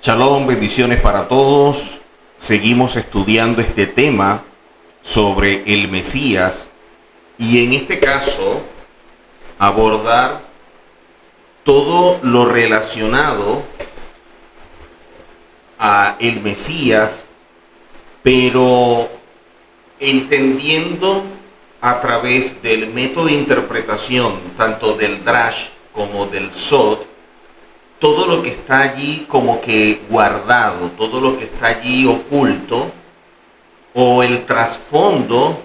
Shalom, bendiciones para todos. Seguimos estudiando este tema sobre el Mesías y en este caso abordar todo lo relacionado a el Mesías, pero entendiendo a través del método de interpretación tanto del Drash como del Sod, todo lo que está allí como que guardado, todo lo que está allí oculto, o el trasfondo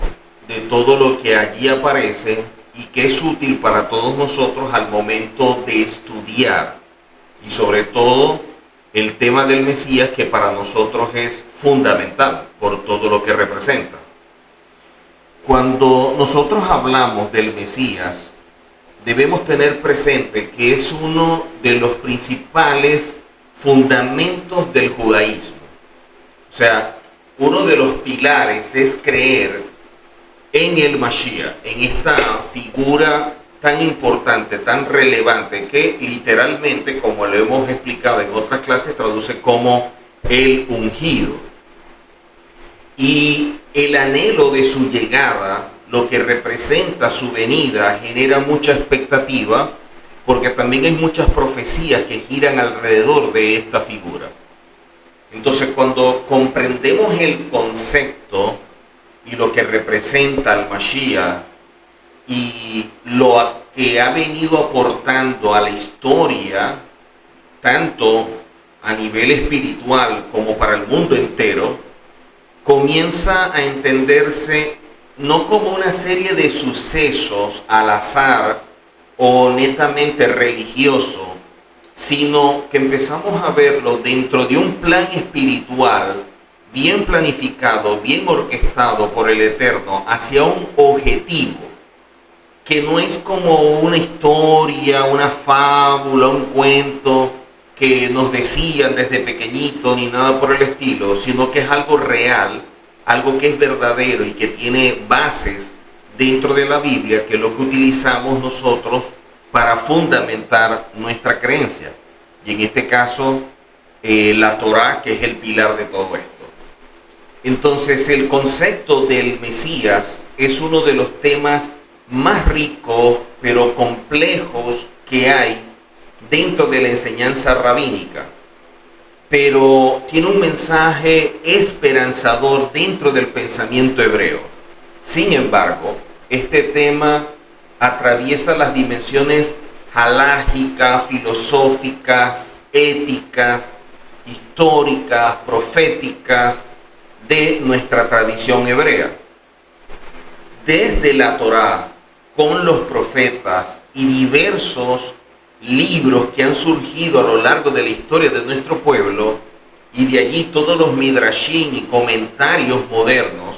de todo lo que allí aparece y que es útil para todos nosotros al momento de estudiar, y sobre todo el tema del Mesías, que para nosotros es fundamental por todo lo que representa. Cuando nosotros hablamos del Mesías, debemos tener presente que es uno de los principales fundamentos del judaísmo. O sea, uno de los pilares es creer en el Mashiach, en esta figura tan importante, tan relevante, que literalmente, como lo hemos explicado en otras clases, traduce como el ungido. Y el anhelo de su llegada, lo que representa su venida, genera mucha expectativa, porque también hay muchas profecías que giran alrededor de esta figura. Entonces, cuando comprendemos el concepto y lo que representa el Mashiach y lo que ha venido aportando a la historia, tanto a nivel espiritual como para el mundo entero, comienza a entenderse no como una serie de sucesos al azar o netamente religioso, sino que empezamos a verlo dentro de un plan espiritual bien planificado, bien orquestado por el Eterno hacia un objetivo, que no es como una historia, una fábula, un cuento que nos decían desde pequeñito ni nada por el estilo, sino que es algo real, algo que es verdadero y que tiene bases dentro de la Biblia, que es lo que utilizamos nosotros para fundamentar nuestra creencia. Y en este caso, la Torá, que es el pilar de todo esto. Entonces, el concepto del Mesías es uno de los temas más ricos, pero complejos que hay dentro de la enseñanza rabínica, pero tiene un mensaje esperanzador dentro del pensamiento hebreo. Sin embargo, este tema atraviesa las dimensiones halágicas, filosóficas, éticas, históricas, proféticas de nuestra tradición hebrea. Desde la Torá, con los profetas y diversos libros que han surgido a lo largo de la historia de nuestro pueblo, y de allí todos los midrashim y comentarios modernos,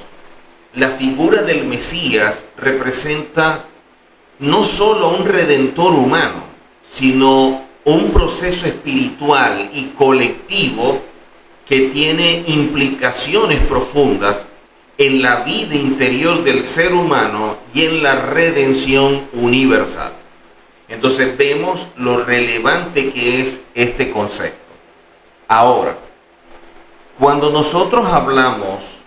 la figura del Mesías representa no solo un redentor humano, sino un proceso espiritual y colectivo que tiene implicaciones profundas en la vida interior del ser humano y en la redención universal. Entonces vemos lo relevante que es este concepto. Ahora, cuando nosotros hablamos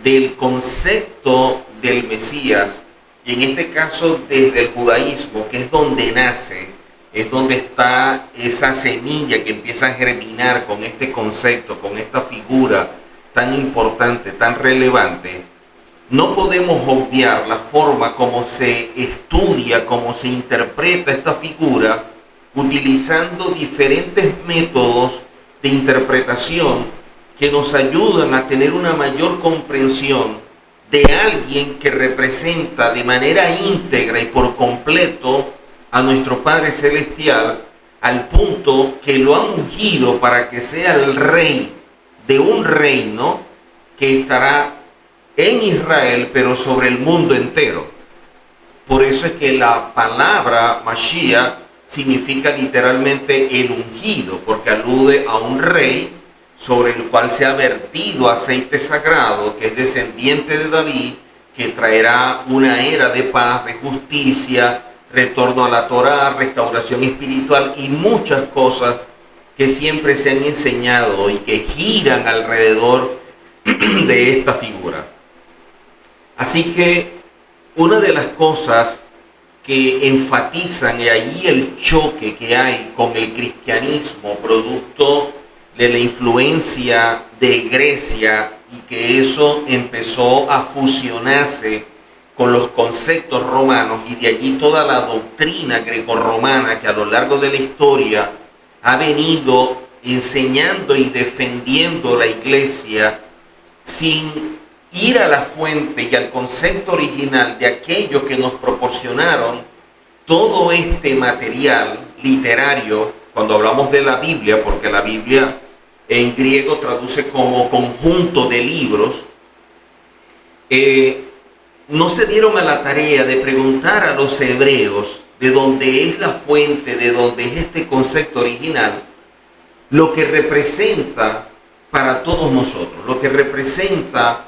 del concepto del Mesías, y en este caso desde el judaísmo, que es donde nace, es donde está esa semilla que empieza a germinar con este concepto, con esta figura tan importante, tan relevante, no podemos obviar la forma como se estudia, como se interpreta esta figura, utilizando diferentes métodos de interpretación que nos ayudan a tener una mayor comprensión de alguien que representa de manera íntegra y por completo a nuestro Padre Celestial, al punto que lo ha ungido para que sea el rey de un reino que estará en Israel, pero sobre el mundo entero. Por eso es que la palabra Mashiach significa literalmente el ungido, porque alude a un rey sobre el cual se ha vertido aceite sagrado, que es descendiente de David, que traerá una era de paz, de justicia, retorno a la Torá, restauración espiritual y muchas cosas que siempre se han enseñado y que giran alrededor de esta figura. Así que una de las cosas que enfatizan, y ahí el choque que hay con el cristianismo, producto de la influencia de Grecia, y que eso empezó a fusionarse con los conceptos romanos, y de allí toda la doctrina grecorromana que a lo largo de la historia ha venido enseñando y defendiendo la iglesia sin ir a la fuente y al concepto original de aquellos que nos proporcionaron todo este material literario. Cuando hablamos de la Biblia, porque la Biblia en griego traduce como conjunto de libros, no se dieron a la tarea de preguntar a los hebreos de dónde es la fuente, de dónde es este concepto original, lo que representa para todos nosotros, lo que representa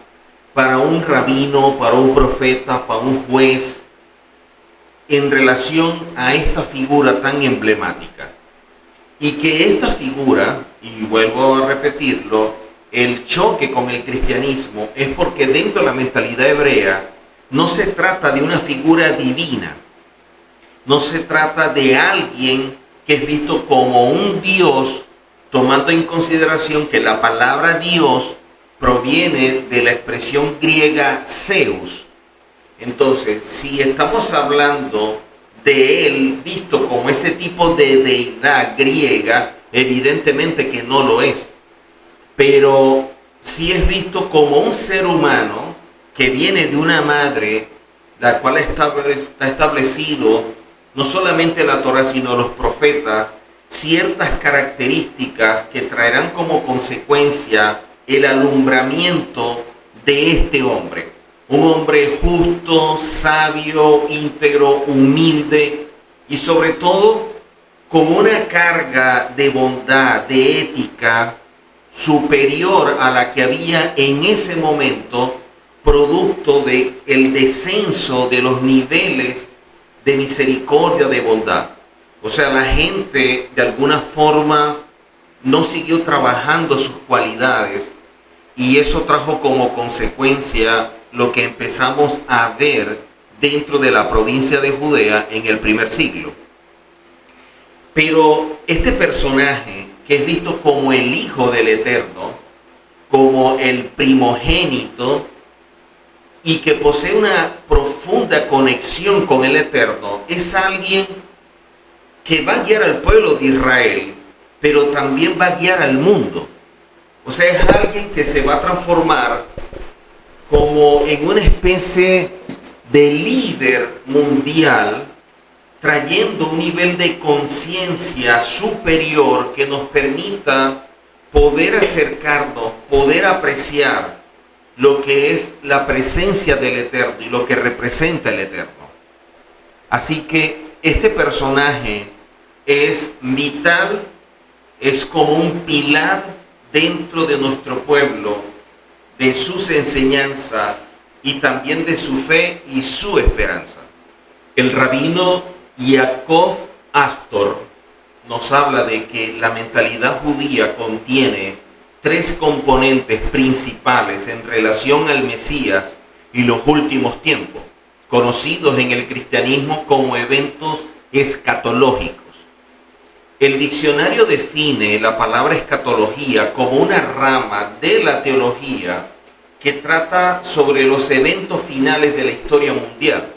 para un rabino, para un profeta, para un juez, en relación a esta figura tan emblemática. Y que esta figura, y vuelvo a repetirlo, el choque con el cristianismo es porque dentro de la mentalidad hebrea no se trata de una figura divina, no se trata de alguien que es visto como un Dios, tomando en consideración que la palabra Dios proviene de la expresión griega Zeus. Entonces, si estamos hablando de él visto como ese tipo de deidad griega, evidentemente que no lo es. Pero si es visto como un ser humano que viene de una madre, la cual está establecido no solamente la Torá, sino los profetas, ciertas características que traerán como consecuencia el alumbramiento de este hombre. Un hombre justo, sabio, íntegro, humilde y sobre todo con una carga de bondad, de ética superior a la que había en ese momento, producto del descenso de los niveles de misericordia, de bondad. O sea, la gente de alguna forma no siguió trabajando sus cualidades, y eso trajo como consecuencia lo que empezamos a ver dentro de la provincia de Judea en el primer siglo. Pero este personaje, que es visto como el Hijo del Eterno, como el primogénito, y que posee una profunda conexión con el Eterno, es alguien que va a guiar al pueblo de Israel, pero también va a guiar al mundo. O sea, es alguien que se va a transformar como en una especie de líder mundial, trayendo un nivel de conciencia superior que nos permita poder acercarnos, poder apreciar lo que es la presencia del Eterno y lo que representa el Eterno. Así que este personaje es vital, es como un pilar dentro de nuestro pueblo, de sus enseñanzas y también de su fe y su esperanza. El rabino Yaakov Astor nos habla de que la mentalidad judía contiene tres componentes principales en relación al Mesías y los últimos tiempos, conocidos en el cristianismo como eventos escatológicos. El diccionario define la palabra escatología como una rama de la teología que trata sobre los eventos finales de la historia mundial.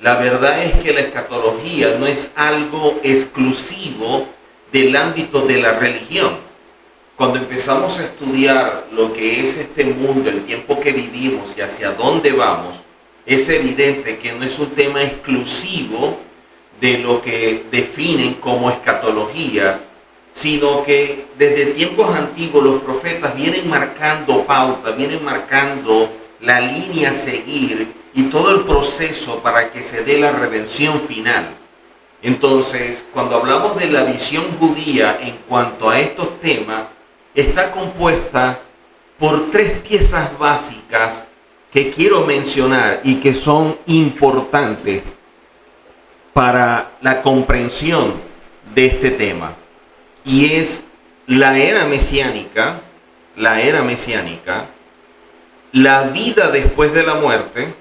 La verdad es que la escatología no es algo exclusivo del ámbito de la religión. Cuando empezamos a estudiar lo que es este mundo, el tiempo que vivimos y hacia dónde vamos, es evidente que no es un tema exclusivo de lo que definen como escatología, sino que desde tiempos antiguos los profetas vienen marcando pauta, vienen marcando la línea a seguir y todo el proceso para que se dé la redención final. Entonces, cuando hablamos de la visión judía en cuanto a estos temas, está compuesta por tres piezas básicas que quiero mencionar y que son importantes para la comprensión de este tema. Y es la era mesiánica, la vida después de la muerte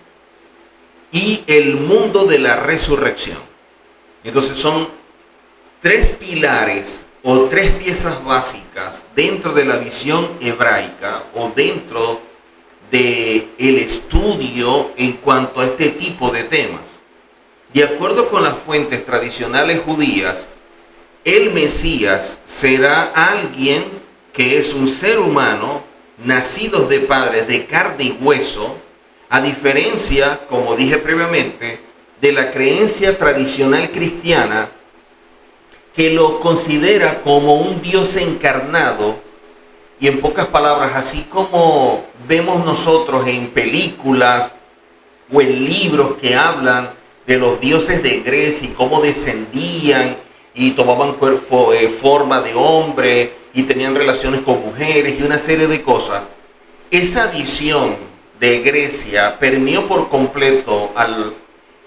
y el mundo de la resurrección. Entonces son tres pilares o tres piezas básicas dentro de la visión hebraica o dentro del estudio en cuanto a este tipo de temas. De acuerdo con las fuentes tradicionales judías, el Mesías será alguien que es un ser humano nacido de padres de carne y hueso, a diferencia, como dije previamente, de la creencia tradicional cristiana que lo considera como un Dios encarnado, y en pocas palabras, así como vemos nosotros en películas o en libros que hablan de los dioses de Grecia y cómo descendían y tomaban forma de hombre y tenían relaciones con mujeres y una serie de cosas. Esa visión de Grecia permeó por completo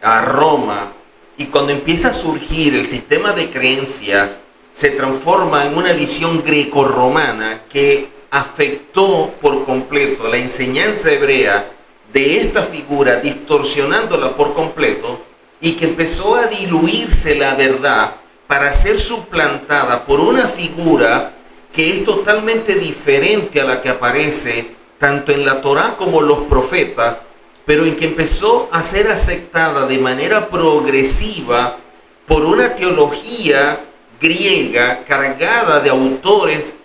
a Roma, y cuando empieza a surgir el sistema de creencias se transforma en una visión grecorromana que afectó por completo la enseñanza hebrea de esta figura, distorsionándola por completo, y que empezó a diluirse la verdad para ser suplantada por una figura que es totalmente diferente a la que aparece tanto en la Torá como en los profetas, pero en que empezó a ser aceptada de manera progresiva por una teología griega cargada de autores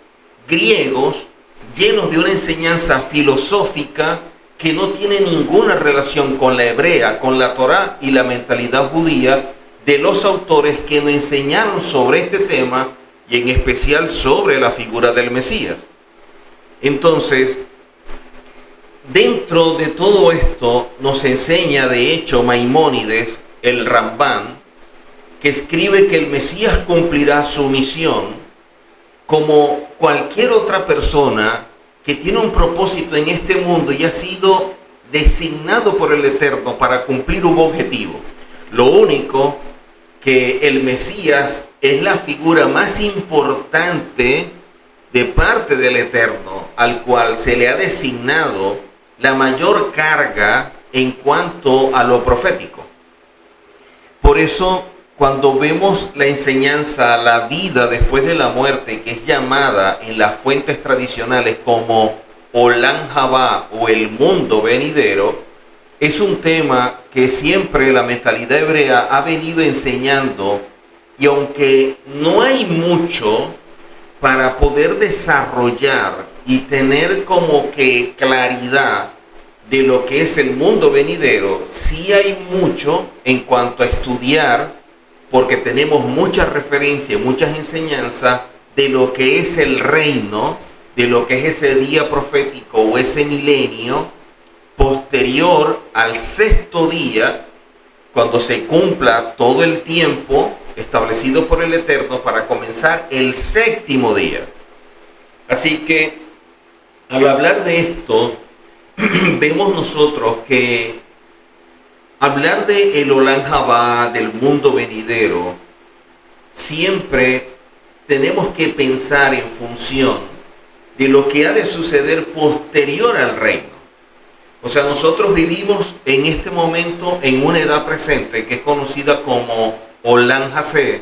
griegos llenos de una enseñanza filosófica que no tiene ninguna relación con la hebrea, con la Torá y la mentalidad judía de los autores que nos enseñaron sobre este tema y en especial sobre la figura del Mesías. Entonces, dentro de todo esto nos enseña de hecho Maimónides, el Rambán, que escribe que el Mesías cumplirá su misión como cualquier otra persona que tiene un propósito en este mundo y ha sido designado por el Eterno para cumplir un objetivo. Lo único que el Mesías es la figura más importante de parte del Eterno, al cual se le ha designado la mayor carga en cuanto a lo profético. Por eso, cuando vemos la enseñanza, la vida después de la muerte, que es llamada en las fuentes tradicionales como Olam Haba o el mundo venidero, es un tema que siempre la mentalidad hebrea ha venido enseñando, y aunque no hay mucho para poder desarrollar y tener como que claridad de lo que es el mundo venidero, sí hay mucho en cuanto a estudiar, porque tenemos muchas referencias, muchas enseñanzas de lo que es el reino, de lo que es ese día profético o ese milenio posterior al sexto día, cuando se cumpla todo el tiempo establecido por el Eterno para comenzar el séptimo día. Así que al hablar de esto, vemos nosotros que hablar de el Olam Haba, del mundo venidero, siempre tenemos que pensar en función de lo que ha de suceder posterior al reino. O sea, nosotros vivimos en este momento en una edad presente que es conocida como Olam Hazé,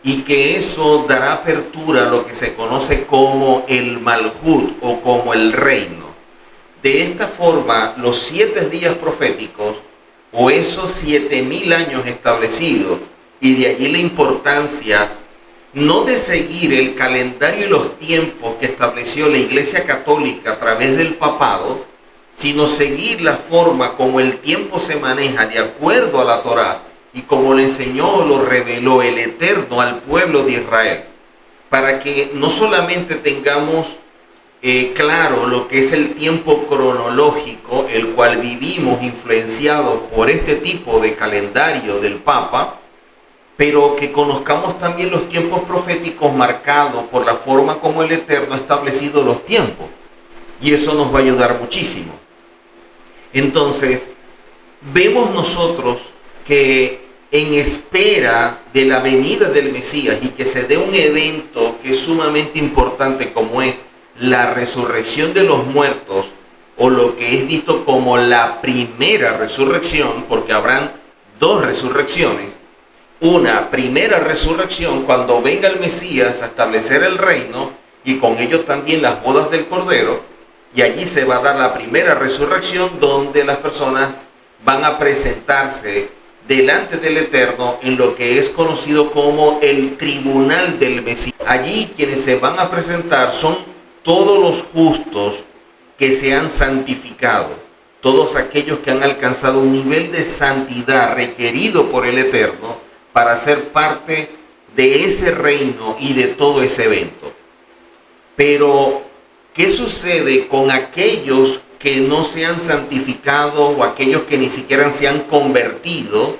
y que eso dará apertura a lo que se conoce como el Malhut o como el reino. De esta forma, los 7 días proféticos o esos 7000 años establecidos, y de allí la importancia no de seguir el calendario y los tiempos que estableció la Iglesia Católica a través del papado, sino seguir la forma como el tiempo se maneja de acuerdo a la Torá y como lo enseñó o lo reveló el Eterno al pueblo de Israel, para que no solamente tengamos claro lo que es el tiempo cronológico, el cual vivimos influenciados por este tipo de calendario del Papa, pero que conozcamos también los tiempos proféticos marcados por la forma como el Eterno ha establecido los tiempos, y eso nos va a ayudar muchísimo. Entonces, vemos nosotros que en espera de la venida del Mesías y que se dé un evento que es sumamente importante, como es la resurrección de los muertos, o lo que es visto como la primera resurrección, porque habrán dos resurrecciones. Una primera resurrección cuando venga el Mesías a establecer el reino, y con ello también las bodas del Cordero, y allí se va a dar la primera resurrección, donde las personas van a presentarse delante del Eterno en lo que es conocido como el tribunal del Mesías. Allí quienes se van a presentar son todos los justos que se han santificado, todos aquellos que han alcanzado un nivel de santidad requerido por el Eterno para ser parte de ese reino y de todo ese evento. Pero, ¿qué sucede con aquellos que no se han santificado, o aquellos que ni siquiera se han convertido,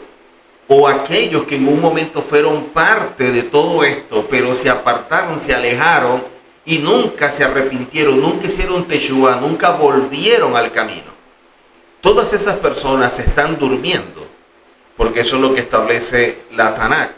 o aquellos que en un momento fueron parte de todo esto, pero se apartaron, se alejaron y nunca se arrepintieron, nunca hicieron teshuvá, nunca volvieron al camino? Todas esas personas están durmiendo, porque eso es lo que establece la Tanakh.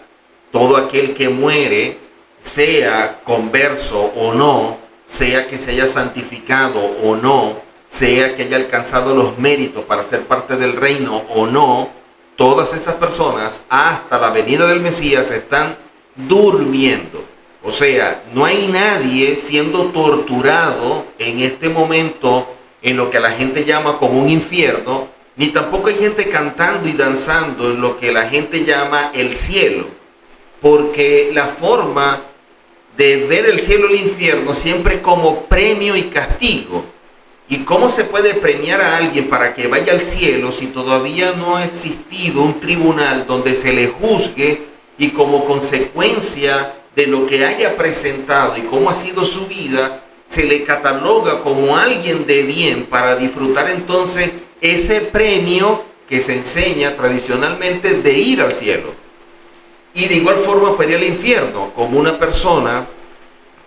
Todo aquel que muere, sea converso o no, sea que se haya santificado o no, sea que haya alcanzado los méritos para ser parte del reino o no, todas esas personas hasta la venida del Mesías están durmiendo. O sea, no hay nadie siendo torturado en este momento en lo que la gente llama como un infierno, ni tampoco hay gente cantando y danzando en lo que la gente llama el cielo, porque la forma de ver el cielo y el infierno siempre como premio y castigo. ¿Y cómo se puede premiar a alguien para que vaya al cielo si todavía no ha existido un tribunal donde se le juzgue y como consecuencia de lo que haya presentado y cómo ha sido su vida, se le cataloga como alguien de bien para disfrutar entonces ese premio que se enseña tradicionalmente de ir al cielo? Y de igual forma para ir al infierno, como una persona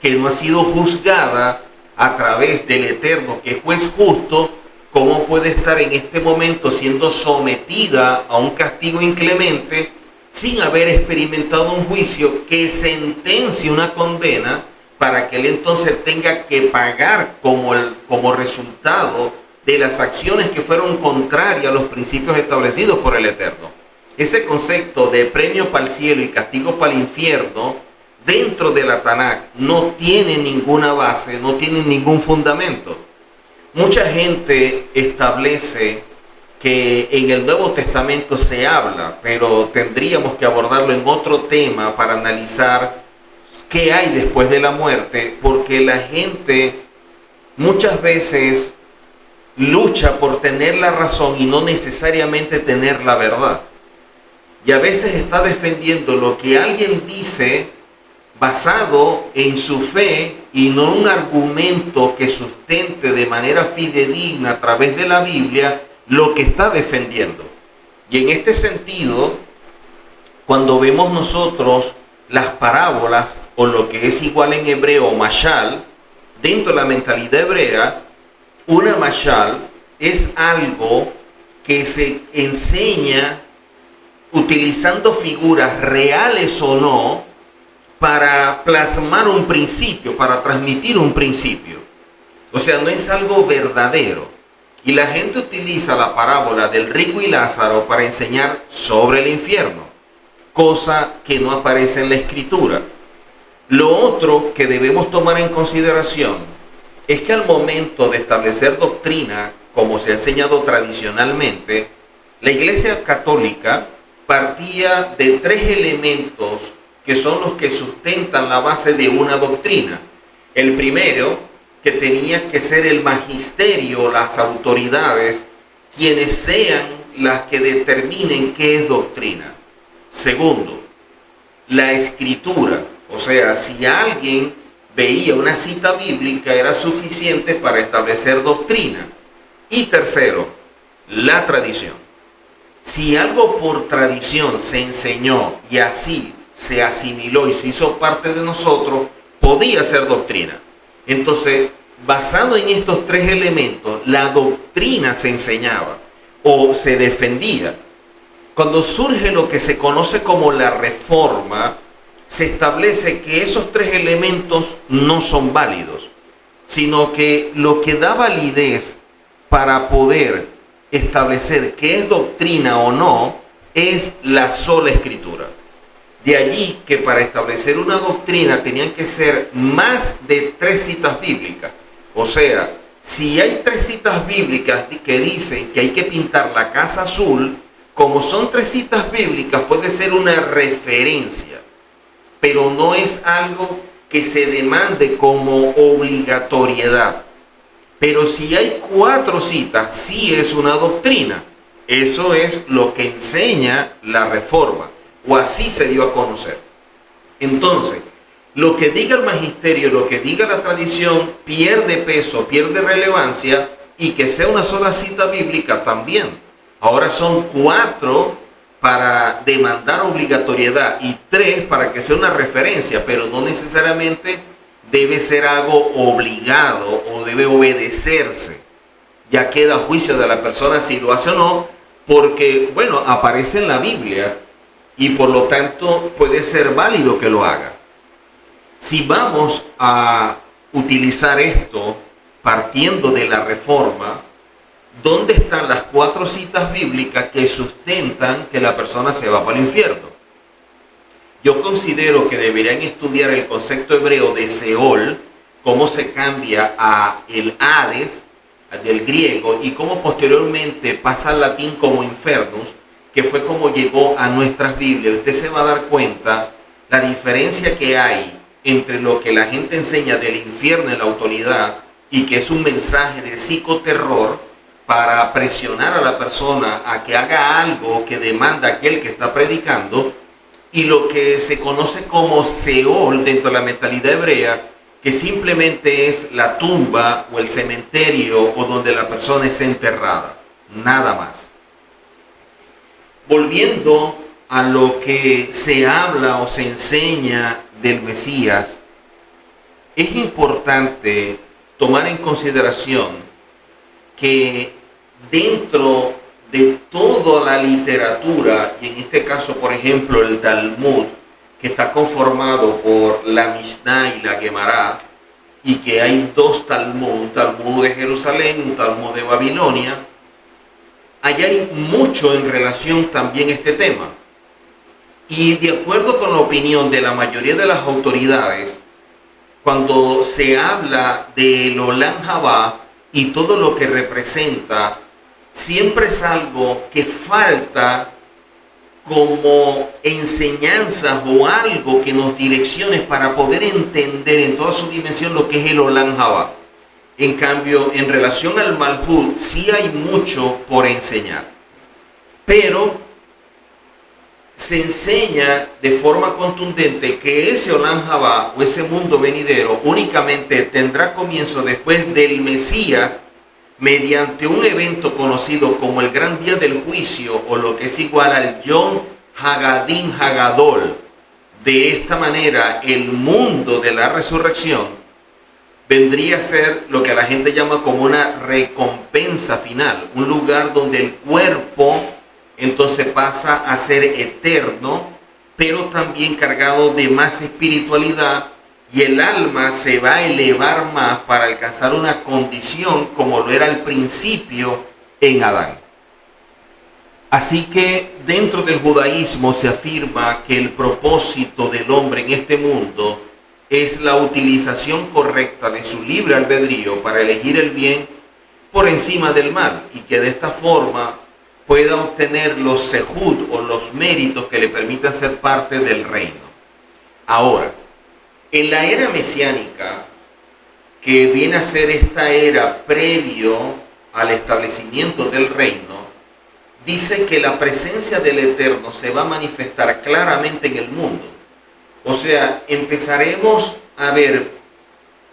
que no ha sido juzgada a través del Eterno, que es juez justo, ¿cómo puede estar en este momento siendo sometida a un castigo inclemente sin haber experimentado un juicio que sentencie una condena para que él entonces tenga que pagar como resultado de las acciones que fueron contrarias a los principios establecidos por el Eterno? Ese concepto de premio para el cielo y castigo para el infierno dentro de la Tanakh no tiene ninguna base, no tiene ningún fundamento. Mucha gente establece que en el Nuevo Testamento se habla, pero tendríamos que abordarlo en otro tema para analizar qué hay después de la muerte, porque la gente muchas veces lucha por tener la razón y no necesariamente tener la verdad. Y a veces está defendiendo lo que alguien dice basado en su fe y no un argumento que sustente de manera fidedigna a través de la Biblia lo que está defendiendo. Y en este sentido, cuando vemos nosotros las parábolas, o lo que es igual en hebreo mashal, dentro de la mentalidad hebrea, una mashal es algo que se enseña utilizando figuras reales o no, para plasmar un principio, para transmitir un principio. O sea, no es algo verdadero. Y la gente utiliza la parábola del rico y Lázaro para enseñar sobre el infierno, cosa que no aparece en la Escritura. Lo otro que debemos tomar en consideración es que al momento de establecer doctrina, como se ha enseñado tradicionalmente, la Iglesia Católica partía de tres elementos que son los que sustentan la base de una doctrina. El primero, que tenía que ser el magisterio, las autoridades, quienes sean las que determinen qué es doctrina. Segundo, la escritura, o sea, si alguien veía una cita bíblica era suficiente para establecer doctrina. Y tercero, la tradición. Si algo por tradición se enseñó y así se asimiló y se hizo parte de nosotros, podía ser doctrina. Entonces, basado en estos tres elementos, la doctrina se enseñaba o se defendía. Cuando surge lo que se conoce como la Reforma, se establece que esos tres elementos no son válidos, sino que lo que da validez para poder establecer qué es doctrina o no es la sola Escritura. De allí que para establecer una doctrina tenían que ser más de 3 citas bíblicas. O sea, si hay 3 citas bíblicas que dicen que hay que pintar la casa azul, como son 3 citas bíblicas, puede ser una referencia, pero no es algo que se demande como obligatoriedad. Pero si hay 4 citas, sí es una doctrina. Eso es lo que enseña la Reforma, o así se dio a conocer. Entonces, lo que diga el magisterio, lo que diga la tradición, pierde peso, pierde relevancia, y que sea una sola cita bíblica también. Ahora son 4 para demandar obligatoriedad y 3 para que sea una referencia, pero no necesariamente debe ser algo obligado o debe obedecerse. Ya queda a juicio de la persona si lo hace o no, porque, bueno, aparece en la Biblia y por lo tanto puede ser válido que lo haga. Si vamos a utilizar esto partiendo de la Reforma, ¿dónde están las 4 citas bíblicas que sustentan que la persona se va para el infierno? Yo considero que deberían estudiar el concepto hebreo de Seol, cómo se cambia a el Hades del griego y cómo posteriormente pasa al latín como infernus, que fue como llegó a nuestras Biblias. Usted se va a dar cuenta la diferencia que hay entre lo que la gente enseña del infierno en la autoridad y que es un mensaje de psicoterror para presionar a la persona a que haga algo que demanda aquel que está predicando, y lo que se conoce como Seol dentro de la mentalidad hebrea, que simplemente es la tumba o el cementerio o donde la persona es enterrada, nada más. Volviendo a lo que se habla o se enseña del Mesías, es importante tomar en consideración que dentro de toda la literatura, y en este caso, por ejemplo, el Talmud, que está conformado por la Mishnah y la Gemara, y que hay 2 Talmud, un Talmud de Jerusalén, un Talmud de Babilonia, allá hay mucho en relación también a este tema. Y de acuerdo con la opinión de la mayoría de las autoridades, cuando se habla del Olam Habá y todo lo que representa, siempre es algo que falta como enseñanzas o algo que nos direccione para poder entender en toda su dimensión lo que es el Olam Habá. En cambio, en relación al Malhut, sí hay mucho por enseñar. Pero se enseña de forma contundente que ese Olam Habá o ese mundo venidero únicamente tendrá comienzo después del Mesías, mediante un evento conocido como el Gran Día del Juicio, o lo que es igual al Yom Hagadim Hagadol. De esta manera, el mundo de la resurrección vendría a ser lo que la gente llama como una recompensa final, un lugar donde el cuerpo entonces pasa a ser eterno, pero también cargado de más espiritualidad, y el alma se va a elevar más para alcanzar una condición como lo era al principio en Adán. Así que dentro del judaísmo se afirma que el propósito del hombre en este mundo es la utilización correcta de su libre albedrío para elegir el bien por encima del mal, y que de esta forma pueda obtener los sehud o los méritos que le permitan ser parte del reino. Ahora, en la era mesiánica, que viene a ser esta era previo al establecimiento del reino, dice que la presencia del Eterno se va a manifestar claramente en el mundo. O sea, empezaremos a ver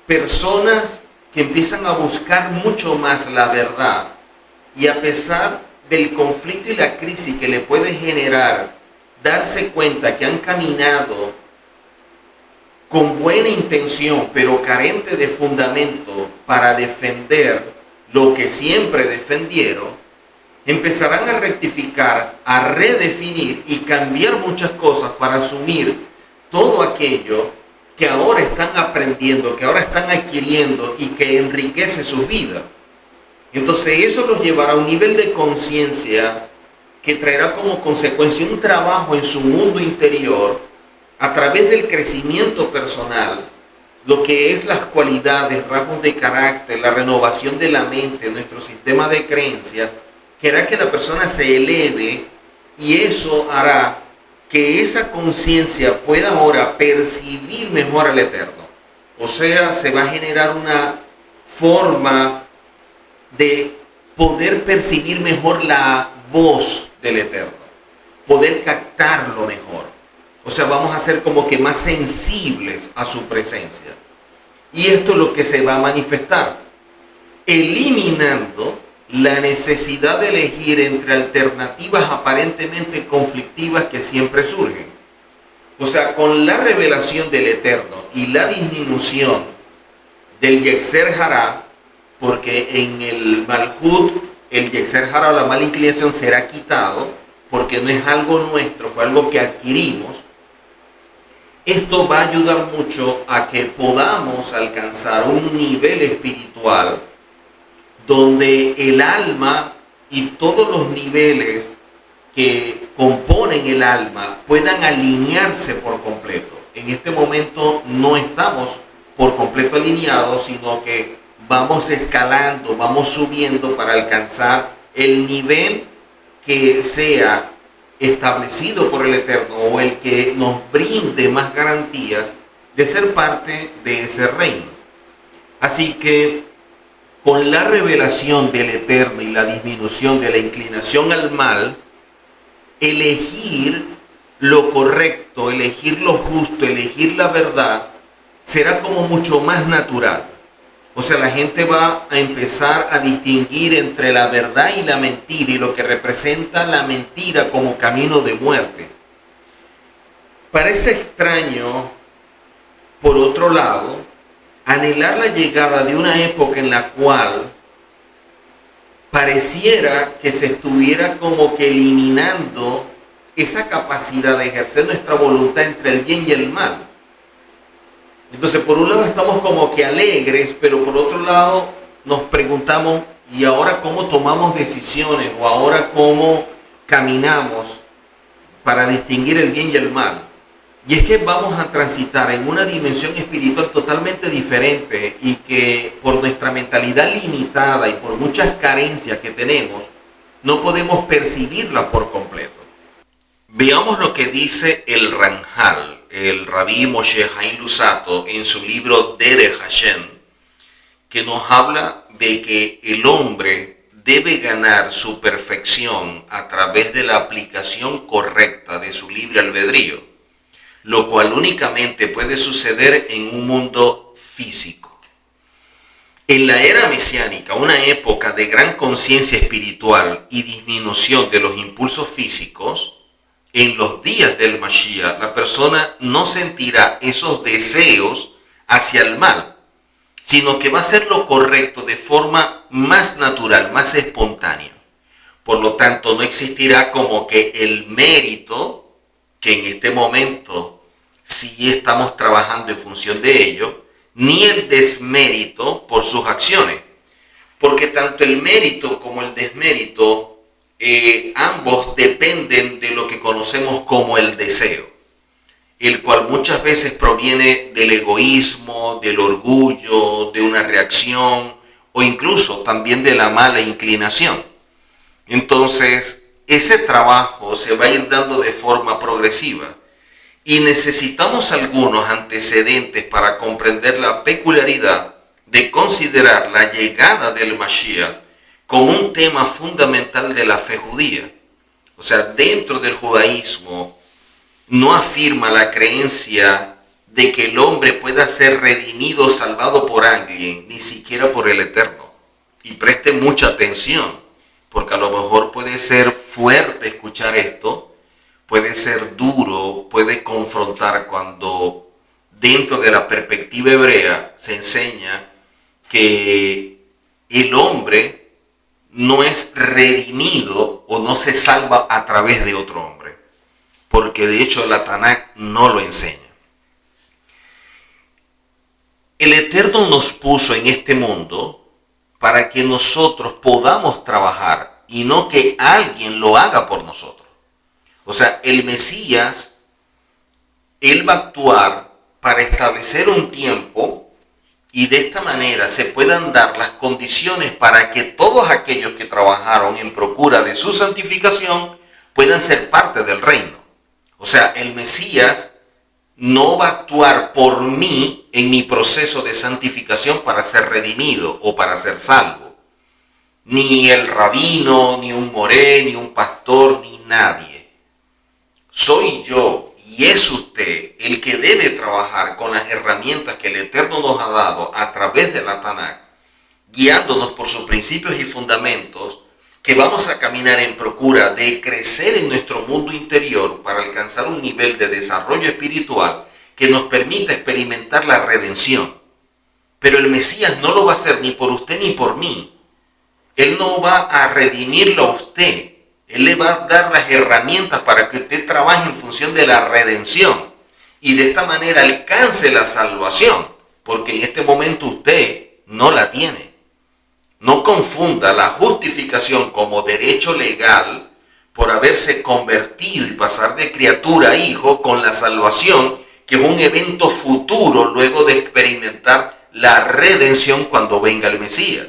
personas que empiezan a buscar mucho más la verdad, y a pesar del conflicto y la crisis que le puede generar darse cuenta que han caminado con buena intención, pero carente de fundamento para defender lo que siempre defendieron, empezarán a rectificar, a redefinir y cambiar muchas cosas para asumir todo aquello que ahora están aprendiendo, que ahora están adquiriendo y que enriquece sus vidas. Entonces eso los llevará a un nivel de conciencia que traerá como consecuencia un trabajo en su mundo interior a través del crecimiento personal, lo que es las cualidades, rasgos de carácter, la renovación de la mente, nuestro sistema de creencias, que hará que la persona se eleve, y eso hará que esa conciencia pueda ahora percibir mejor al Eterno. O sea, se va a generar una forma de poder percibir mejor la voz del Eterno, poder captarlo mejor. O sea, vamos a ser como que más sensibles a su presencia. Y esto es lo que se va a manifestar, eliminando la necesidad de elegir entre alternativas aparentemente conflictivas que siempre surgen. O sea, con la revelación del Eterno y la disminución del Yetzer Hará, porque en el Malhut el Yetzer Hará o la mala inclinación será quitado, porque no es algo nuestro, fue algo que adquirimos. Esto va a ayudar mucho a que podamos alcanzar un nivel espiritual donde el alma y todos los niveles que componen el alma puedan alinearse por completo. En este momento no estamos por completo alineados, sino que vamos escalando, vamos subiendo para alcanzar el nivel que sea establecido por el Eterno, o el que nos brinde más garantías de ser parte de ese reino. Así que con la revelación del Eterno y la disminución de la inclinación al mal, elegir lo correcto, elegir lo justo, elegir la verdad, será como mucho más natural. O sea, la gente va a empezar a distinguir entre la verdad y la mentira, y lo que representa la mentira como camino de muerte. Parece extraño, por otro lado, anhelar la llegada de una época en la cual pareciera que se estuviera como que eliminando esa capacidad de ejercer nuestra voluntad entre el bien y el mal. Entonces, por un lado estamos como que alegres, pero por otro lado nos preguntamos, ¿y ahora cómo tomamos decisiones? ¿O ahora cómo caminamos para distinguir el bien y el mal? Y es que vamos a transitar en una dimensión espiritual totalmente diferente, y que por nuestra mentalidad limitada y por muchas carencias que tenemos, no podemos percibirla por completo. Veamos lo que dice el Ramjal, el Rabí Moshe Haim Luzzatto, en su libro Derech Hashem, que nos habla de que el hombre debe ganar su perfección a través de la aplicación correcta de su libre albedrío, lo cual únicamente puede suceder en un mundo físico. En la era mesiánica, una época de gran conciencia espiritual y disminución de los impulsos físicos, en los días del Mashiach, la persona no sentirá esos deseos hacia el mal, sino que va a hacer lo correcto de forma más natural, más espontánea. Por lo tanto, no existirá como que el mérito, que en este momento sí estamos trabajando en función de ello, ni el desmérito por sus acciones. Porque tanto el mérito como el desmérito, ambos dependen de lo que conocemos como el deseo, el cual muchas veces proviene del egoísmo, del orgullo, de una reacción, o incluso también de la mala inclinación. Entonces, ese trabajo se va a ir dando de forma progresiva, y necesitamos algunos antecedentes para comprender la peculiaridad de considerar la llegada del Mashiach como un tema fundamental de la fe judía. O sea, dentro del judaísmo no afirma la creencia de que el hombre pueda ser redimido o salvado por alguien, ni siquiera por el Eterno. Y preste mucha atención, porque a lo mejor puede ser fuerte escuchar esto, puede ser duro, puede confrontar, cuando dentro de la perspectiva hebrea se enseña que el hombre no es redimido o no se salva a través de otro hombre, porque de hecho la Tanakh no lo enseña. El Eterno nos puso en este mundo para que nosotros podamos trabajar y no que alguien lo haga por nosotros. O sea, el Mesías, él va a actuar para establecer un tiempo y de esta manera se puedan dar las condiciones para que todos aquellos que trabajaron en procura de su santificación puedan ser parte del reino. O sea, el Mesías no va a actuar por mí en mi proceso de santificación para ser redimido o para ser salvo. Ni el rabino, ni un moré, ni un pastor, ni nadie. Soy yo y es usted el que debe trabajar con las herramientas que el Eterno nos ha dado a través de la Tanakh, guiándonos por sus principios y fundamentos, que vamos a caminar en procura de crecer en nuestro mundo interior para alcanzar un nivel de desarrollo espiritual que nos permita experimentar la redención. Pero el Mesías no lo va a hacer ni por usted ni por mí. Él no va a redimirlo a usted. Él le va a dar las herramientas para que usted trabaje en función de la redención y de esta manera alcance la salvación, porque en este momento usted no la tiene. No confunda la justificación como derecho legal por haberse convertido y pasar de criatura a hijo con la salvación, que es un evento futuro luego de experimentar la redención cuando venga el Mesías.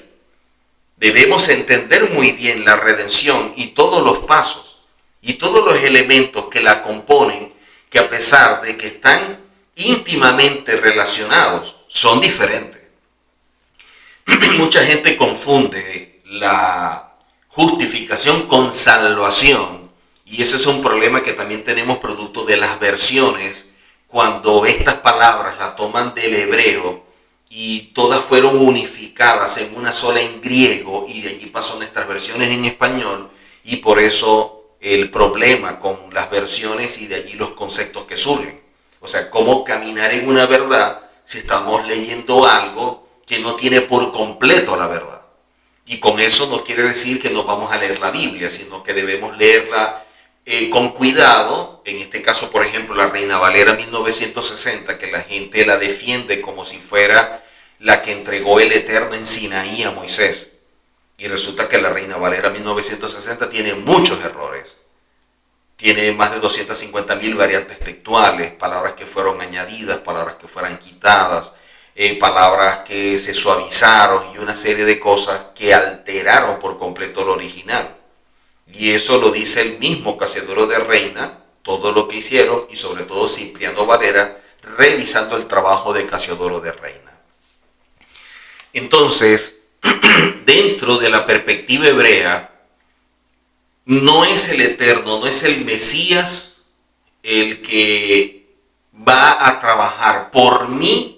Debemos entender muy bien la redención y todos los pasos y todos los elementos que la componen, que a pesar de que están íntimamente relacionados, son diferentes. Mucha gente confunde la justificación con salvación, y ese es un problema que también tenemos producto de las versiones, cuando estas palabras las toman del hebreo y todas fueron unificadas en una sola en griego, y de allí pasó nuestras versiones en español, y por eso el problema con las versiones y de allí los conceptos que surgen. O sea, cómo caminar en una verdad si estamos leyendo algo que no tiene por completo la verdad. Y con eso no quiere decir que no vamos a leer la Biblia, sino que debemos leerla con cuidado. En este caso, por ejemplo, la Reina Valera 1960, que la gente la defiende como si fuera la que entregó el Eterno en Sinaí a Moisés. Y resulta que la Reina Valera 1960 tiene muchos errores. Tiene más de 250.000 variantes textuales, palabras que fueron añadidas, palabras que fueron quitadas, palabras que se suavizaron y una serie de cosas que alteraron por completo lo original. Y eso lo dice el mismo Casiodoro de Reina, todo lo que hicieron, y sobre todo Cipriano Valera, revisando el trabajo de Casiodoro de Reina. Entonces, dentro de la perspectiva hebrea, no es el Eterno, no es el Mesías el que va a trabajar por mí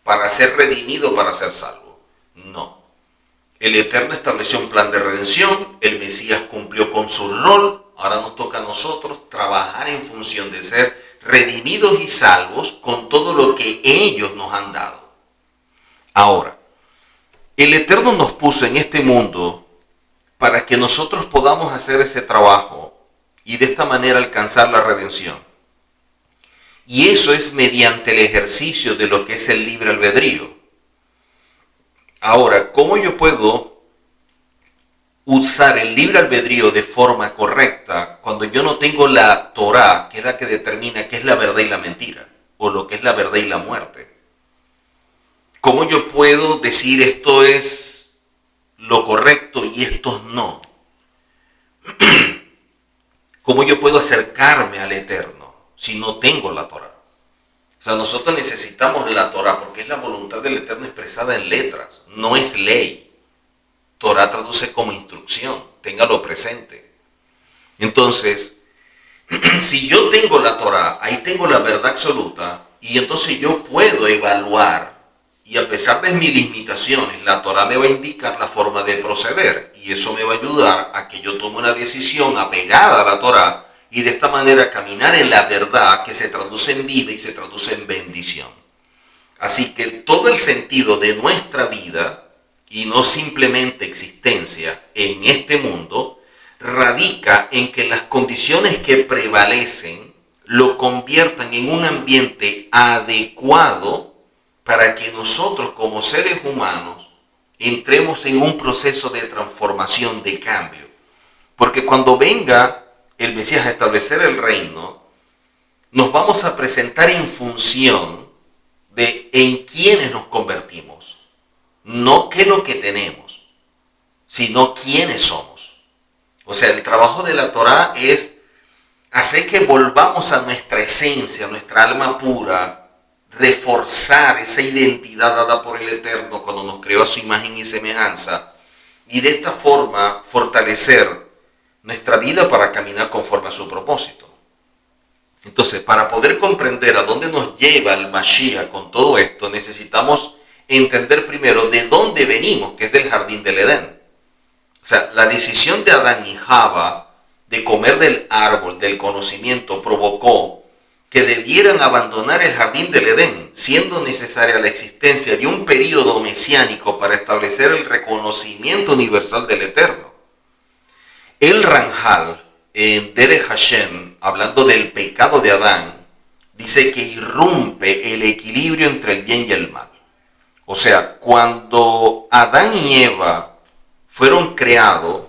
para ser redimido, para ser salvo. No. El Eterno estableció un plan de redención, el Mesías cumplió con su rol, ahora nos toca a nosotros trabajar en función de ser redimidos y salvos con todo lo que ellos nos han dado. Ahora, el Eterno nos puso en este mundo para que nosotros podamos hacer ese trabajo y de esta manera alcanzar la redención. Y eso es mediante el ejercicio de lo que es el libre albedrío. Ahora, ¿cómo yo puedo usar el libre albedrío de forma correcta cuando yo no tengo la Torá, que es la que determina qué es la verdad y la mentira, o lo que es la verdad y la muerte? ¿Cómo yo puedo decir esto es lo correcto y esto no? ¿Cómo yo puedo acercarme al Eterno si no tengo la Torá? O sea, nosotros necesitamos la Torá porque es la voluntad del Eterno expresada en letras, no es ley. Torá traduce como instrucción, téngalo presente. Entonces, si yo tengo la Torá, ahí tengo la verdad absoluta, y entonces yo puedo evaluar, y a pesar de mis limitaciones, la Torá me va a indicar la forma de proceder, y eso me va a ayudar a que yo tome una decisión apegada a la Torá, y de esta manera caminar en la verdad que se traduce en vida y se traduce en bendición. Así que todo el sentido de nuestra vida y no simplemente existencia en este mundo, radica en que las condiciones que prevalecen lo conviertan en un ambiente adecuado para que nosotros como seres humanos entremos en un proceso de transformación, de cambio. Porque cuando venga el Mesías a establecer el reino, nos vamos a presentar en función de en quiénes nos convertimos. No qué es lo que tenemos, sino quiénes somos. O sea, el trabajo de la Torá es hacer que volvamos a nuestra esencia, nuestra alma pura, reforzar esa identidad dada por el Eterno cuando nos creó a su imagen y semejanza, y de esta forma fortalecer nuestra vida para caminar conforme a su propósito. Entonces, para poder comprender a dónde nos lleva el Mashiach con todo esto, necesitamos entender primero de dónde venimos, que es del jardín del Edén. O sea, la decisión de Adán y Java de comer del árbol del conocimiento provocó que debieran abandonar el jardín del Edén, siendo necesaria la existencia de un período mesiánico para establecer el reconocimiento universal del Eterno. El Ranjal, en Derech Hashem, hablando del pecado de Adán, dice que irrumpe el equilibrio entre el bien y el mal. O sea, cuando Adán y Eva fueron creados,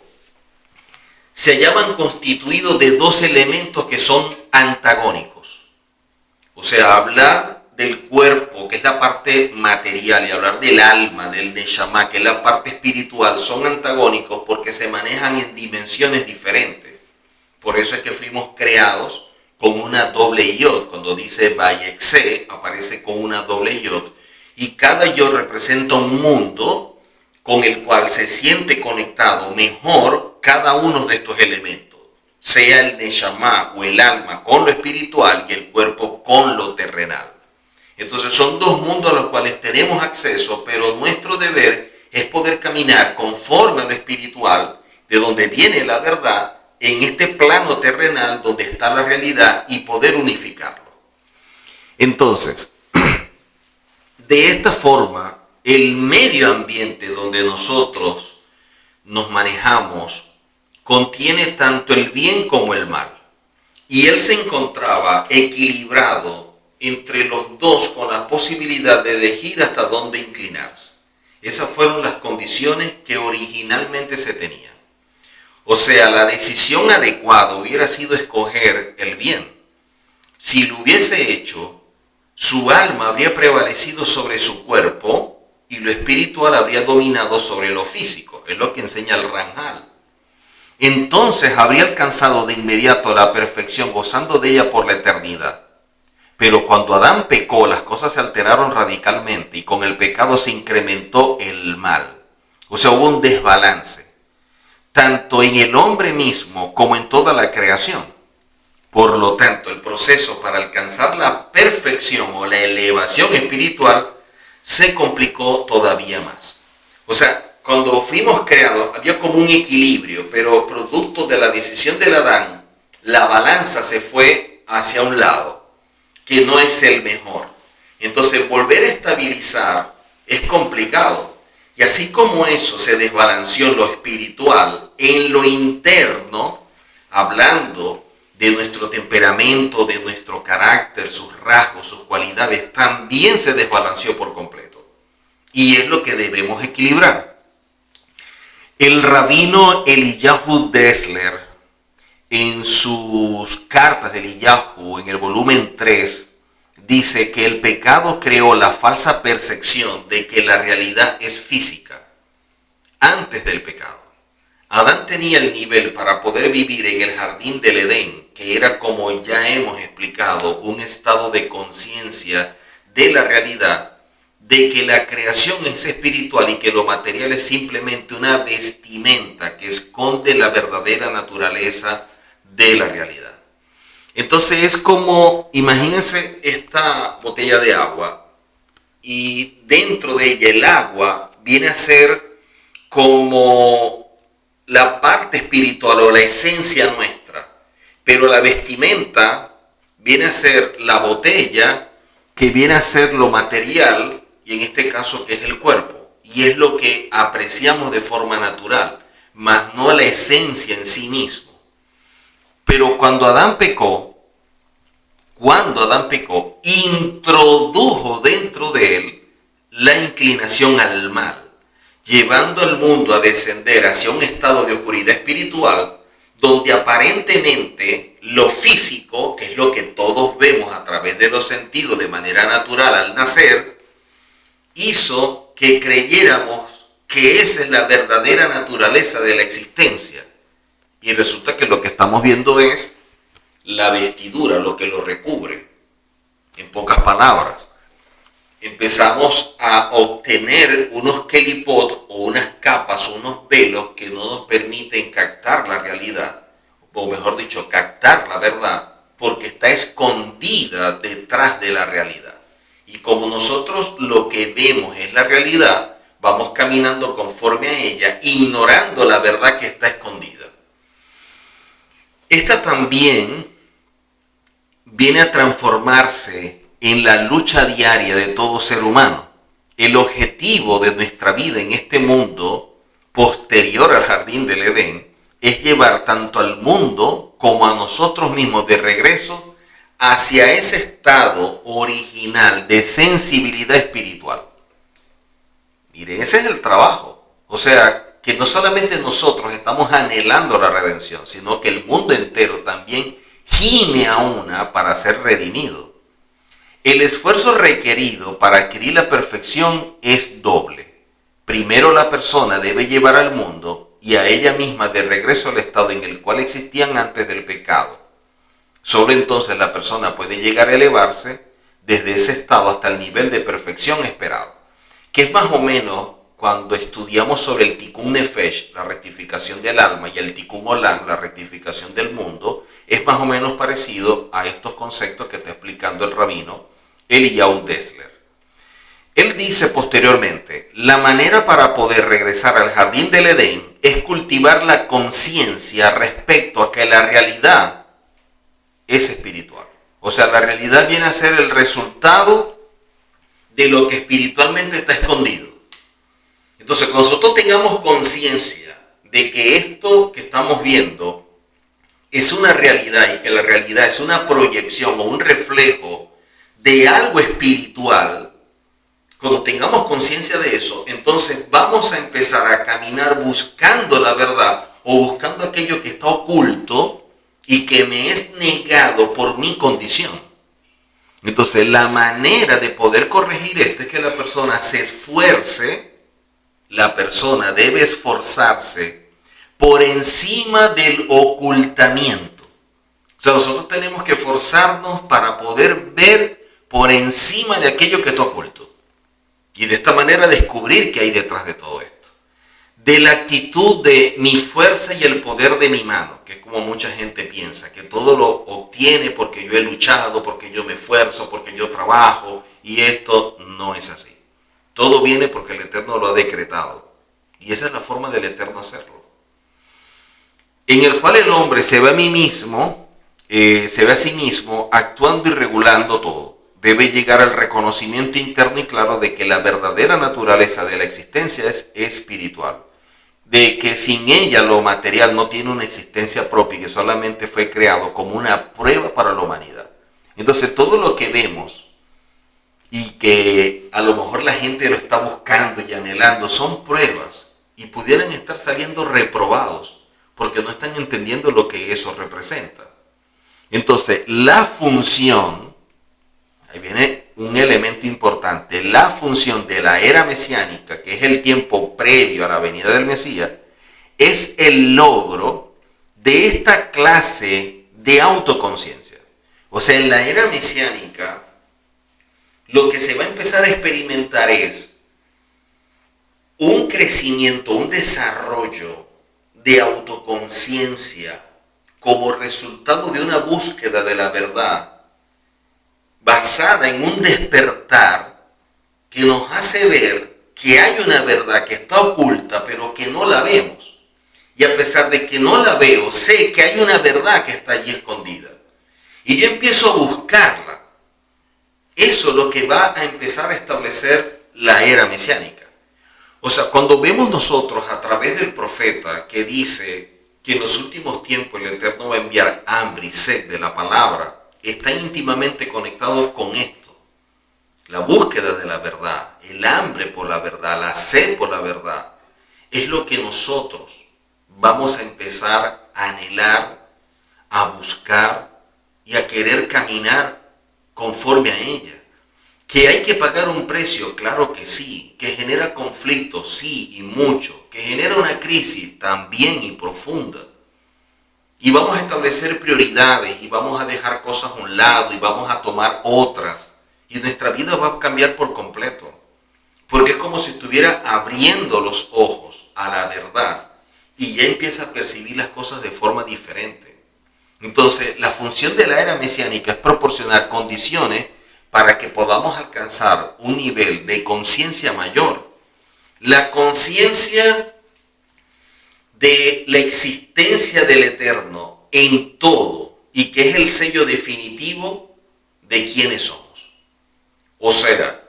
se hallaban constituidos de dos elementos que son antagónicos. O sea, hablar del cuerpo, que es la parte material, y hablar del alma, del Neshama, que es la parte espiritual, son antagónicos porque se manejan en dimensiones diferentes. Por eso es que fuimos creados con una doble yod. Cuando dice Vayexe, aparece con una doble yod. Y cada yod representa un mundo con el cual se siente conectado mejor cada uno de estos elementos. Sea el Neshama o el alma con lo espiritual y el cuerpo con lo terrenal. Entonces son dos mundos a los cuales tenemos acceso, pero nuestro deber es poder caminar conforme a lo espiritual, de donde viene la verdad, en este plano terrenal donde está la realidad y poder unificarlo. Entonces, de esta forma, el medio ambiente donde nosotros nos manejamos contiene tanto el bien como el mal. Y él se encontraba equilibrado entre los dos con la posibilidad de elegir hasta dónde inclinarse. Esas fueron las condiciones que originalmente se tenían. O sea, la decisión adecuada hubiera sido escoger el bien. Si lo hubiese hecho, su alma habría prevalecido sobre su cuerpo y lo espiritual habría dominado sobre lo físico. Es lo que enseña el Ranjal. Entonces habría alcanzado de inmediato la perfección, gozando de ella por la eternidad. Pero cuando Adán pecó, las cosas se alteraron radicalmente y con el pecado se incrementó el mal. O sea, hubo un desbalance, tanto en el hombre mismo como en toda la creación. Por lo tanto, el proceso para alcanzar la perfección o la elevación espiritual se complicó todavía más. O sea, cuando fuimos creados había como un equilibrio, pero producto de la decisión del Adán, la balanza se fue hacia un lado, que no es el mejor. Entonces, volver a estabilizar es complicado. Y así como eso se desbalanceó en lo espiritual, en lo interno, hablando de nuestro temperamento, de nuestro carácter, sus rasgos, sus cualidades, también se desbalanceó por completo. Y es lo que debemos equilibrar. El rabino Eliyahu Dessler, en sus cartas de Eliyahu, en el volumen 3, dice que el pecado creó la falsa percepción de que la realidad es física. Antes del pecado, Adán tenía el nivel para poder vivir en el jardín del Edén, que era, como ya hemos explicado, un estado de conciencia de la realidad, de que la creación es espiritual y que lo material es simplemente una vestimenta que esconde la verdadera naturaleza de la realidad. Entonces es como, imagínense esta botella de agua y dentro de ella el agua viene a ser como la parte espiritual o la esencia nuestra, pero la vestimenta viene a ser la botella, que viene a ser lo material, y en este caso que es el cuerpo. y es lo que apreciamos de forma natural, mas no la esencia en sí mismo. Pero cuando Adán pecó, introdujo dentro de él la inclinación al mal, llevando al mundo a descender hacia un estado de oscuridad espiritual, donde aparentemente lo físico, que es lo que todos vemos a través de los sentidos de manera natural al nacer, hizo que creyéramos que esa es la verdadera naturaleza de la existencia. Y resulta que lo que estamos viendo es la vestidura, lo que lo recubre. En pocas palabras, empezamos a obtener unos kelipot o unas capas o unos velos que no nos permiten captar la realidad, o mejor dicho, captar la verdad, porque está escondida detrás de la realidad. Y como nosotros lo que vemos es la realidad, vamos caminando conforme a ella, ignorando la verdad que está escondida. Esta también viene a transformarse en la lucha diaria de todo ser humano. El objetivo de nuestra vida en este mundo, posterior al jardín del Edén, es llevar tanto al mundo como a nosotros mismos de regreso hacia ese estado original de sensibilidad espiritual. Mire, ese es el trabajo. O sea, que no solamente nosotros estamos anhelando la redención, sino que el mundo entero también gime a una para ser redimido. El esfuerzo requerido para adquirir la perfección es doble. Primero, la persona debe llevar al mundo y a ella misma de regreso al estado en el cual existían antes del pecado. Solo entonces la persona puede llegar a elevarse desde ese estado hasta el nivel de perfección esperado, que es más o menos cuando estudiamos sobre el Tikkun Nefesh, la rectificación del alma, y el Tikkun Olam, la rectificación del mundo, es más o menos parecido a estos conceptos que está explicando el rabino Eliyahu Dessler. Él dice posteriormente, la manera para poder regresar al jardín del Edén es cultivar la conciencia respecto a que la realidad es espiritual. O sea, la realidad viene a ser el resultado de lo que espiritualmente está escondido. Entonces, cuando nosotros tengamos conciencia de que esto que estamos viendo es una realidad y que la realidad es una proyección o un reflejo de algo espiritual, cuando tengamos conciencia de eso, entonces vamos a empezar a caminar buscando la verdad o buscando aquello que está oculto y que me es negado por mi condición. Entonces, la manera de poder corregir esto es que la persona se esfuerce. La persona debe esforzarse por encima del ocultamiento. O sea, nosotros tenemos que esforzarnos para poder ver por encima de aquello que está oculto. Y de esta manera descubrir qué hay detrás de todo esto. De la actitud de mi fuerza y el poder de mi mano, que es como mucha gente piensa, que todo lo obtiene porque yo he luchado, porque yo me esfuerzo, porque yo trabajo, y esto no es así. Todo viene porque el Eterno lo ha decretado. Y esa es la forma del Eterno hacerlo. En el cual el hombre se ve a sí mismo actuando y regulando todo. Debe llegar al reconocimiento interno y claro de que la verdadera naturaleza de la existencia es espiritual. De que sin ella lo material no tiene una existencia propia y que solamente fue creado como una prueba para la humanidad. Entonces todo lo que vemos y que a lo mejor la gente lo está buscando y anhelando, son pruebas y pudieran estar saliendo reprobados porque no están entendiendo lo que eso representa. Entonces, la función, ahí viene un elemento importante, la función de la era mesiánica, que es el tiempo previo a la venida del Mesías, es el logro de esta clase de autoconciencia. O sea, en la era mesiánica, lo que se va a empezar a experimentar es un crecimiento, un desarrollo de autoconciencia como resultado de una búsqueda de la verdad basada en un despertar que nos hace ver que hay una verdad que está oculta pero que no la vemos. Y a pesar de que no la veo, sé que hay una verdad que está allí escondida. Y yo empiezo a buscarla. Eso es lo que va a empezar a establecer la era mesiánica. O sea, cuando vemos nosotros a través del profeta que dice que en los últimos tiempos el Eterno va a enviar hambre y sed de la palabra, está íntimamente conectado con esto. La búsqueda de la verdad, el hambre por la verdad, la sed por la verdad, es lo que nosotros vamos a empezar a anhelar, a buscar y a querer caminar conforme a ella. ¿Que hay que pagar un precio? Claro que sí. ¿Que genera conflicto? Sí, y mucho. ¿Que genera una crisis? También, y profunda. Y vamos a establecer prioridades y vamos a dejar cosas a un lado y vamos a tomar otras. Y nuestra vida va a cambiar por completo. Porque es como si estuviera abriendo los ojos a la verdad y ya empieza a percibir las cosas de forma diferente. Entonces, la función de la era mesiánica es proporcionar condiciones para que podamos alcanzar un nivel de conciencia mayor. La conciencia de la existencia del Eterno en todo y que es el sello definitivo de quiénes somos. O sea,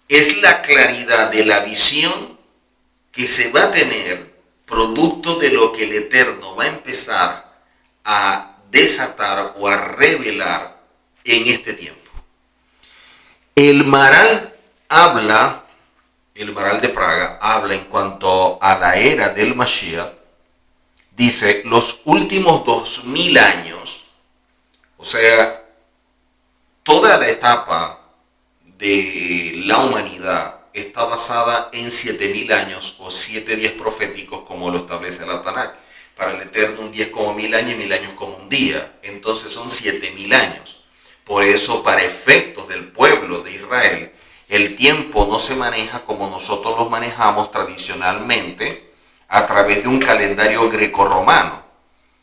es la claridad de la visión que se va a tener producto de lo que el Eterno va a empezar a desatar o a revelar en este tiempo. El Maharal de Praga habla en cuanto a la era del Mashiach, dice, los últimos 2000 años, o sea, toda la etapa de la humanidad está basada en 7000 años o 7 días proféticos como lo establece la Tanakh. Para el Eterno un día es como 1000 años y 1000 años como un día, entonces son 7000 años. Por eso, para efectos del pueblo de Israel, el tiempo no se maneja como nosotros lo manejamos tradicionalmente a través de un calendario grecorromano.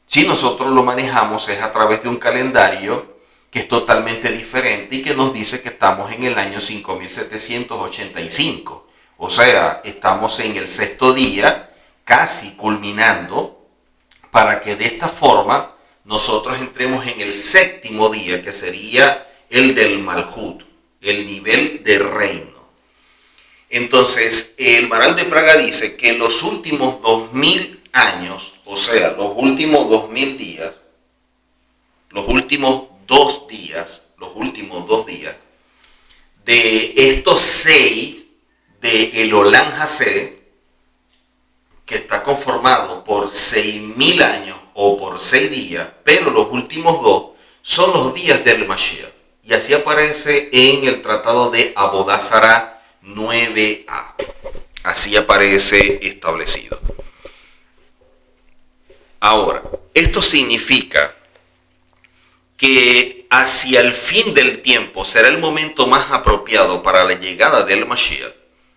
Si nosotros lo manejamos es a través de un calendario que es totalmente diferente y que nos dice que estamos en el año 5785. O sea, estamos en el sexto día, casi culminando, para que de esta forma nosotros entremos en el séptimo día, que sería el del Malhut, el nivel de reino. Entonces, el Maharal de Praga dice que los últimos 2000 años, o sea, los últimos 2000 días, los últimos dos días de estos 6 de el Olam Hazé, que está conformado por 6000 años o por 6 días, pero los últimos 2 son los días del Mashiach. Y así aparece en el tratado de Abodá Zará 9a. Así aparece establecido. Ahora, esto significa que hacia el fin del tiempo será el momento más apropiado para la llegada del Mashiach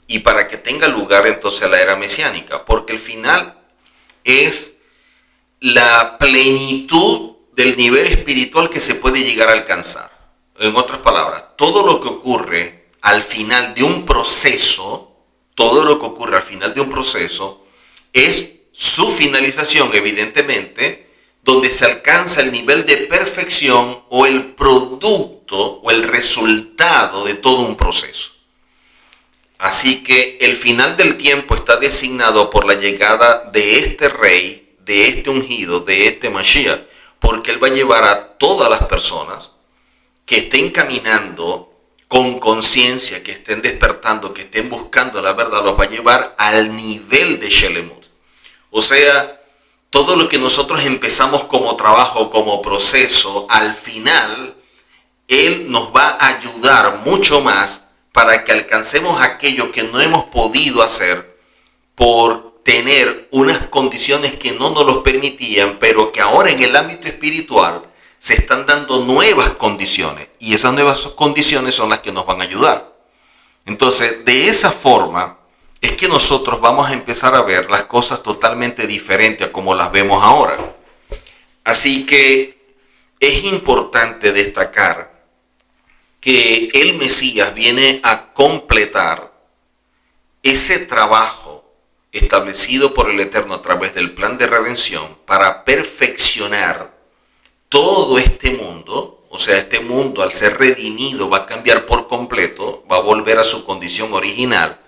y para que tenga lugar entonces la era mesiánica, porque el final es la plenitud del nivel espiritual que se puede llegar a alcanzar. En otras palabras, todo lo que ocurre al final de un proceso, es su finalización, evidentemente, donde se alcanza el nivel de perfección o el producto o el resultado de todo un proceso. Así que el final del tiempo está designado por la llegada de este rey, de este ungido, de este Mashiach, porque él va a llevar a todas las personas que estén caminando con conciencia, que estén despertando, que estén buscando la verdad, los va a llevar al nivel de Shelemut. O sea, todo lo que nosotros empezamos como trabajo, como proceso, al final, él nos va a ayudar mucho más para que alcancemos aquello que no hemos podido hacer por tener unas condiciones que no nos los permitían, pero que ahora en el ámbito espiritual se están dando nuevas condiciones y esas nuevas condiciones son las que nos van a ayudar. Entonces, de esa forma es que nosotros vamos a empezar a ver las cosas totalmente diferentes a como las vemos ahora. Así que es importante destacar que el Mesías viene a completar ese trabajo establecido por el Eterno a través del plan de redención para perfeccionar todo este mundo. O sea, este mundo al ser redimido va a cambiar por completo, va a volver a su condición original,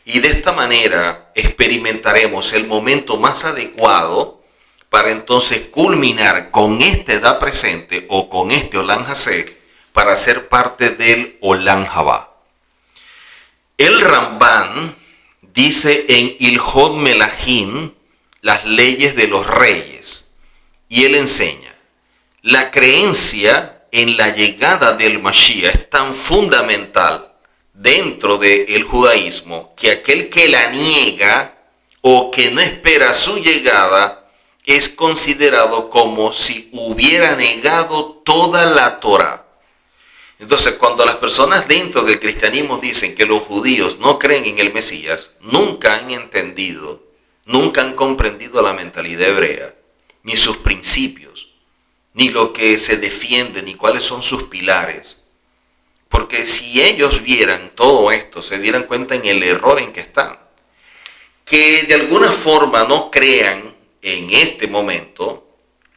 Y de esta manera experimentaremos el momento más adecuado para entonces culminar con esta edad presente o con este Olam Hazé para ser parte del Olam Haba. El Ramban dice en Ilhot Melahim, las leyes de los reyes, y él enseña, la creencia en la llegada del Mashiach es tan fundamental dentro del judaísmo que aquel que la niega o que no espera su llegada es considerado como si hubiera negado toda la Torá. Entonces, cuando las personas dentro del cristianismo dicen que los judíos no creen en el Mesías, nunca han entendido, nunca han comprendido la mentalidad hebrea, ni sus principios, ni lo que se defiende, ni cuáles son sus pilares. Porque si ellos vieran todo esto, se dieran cuenta en el error en que están. Que de alguna forma no crean en este momento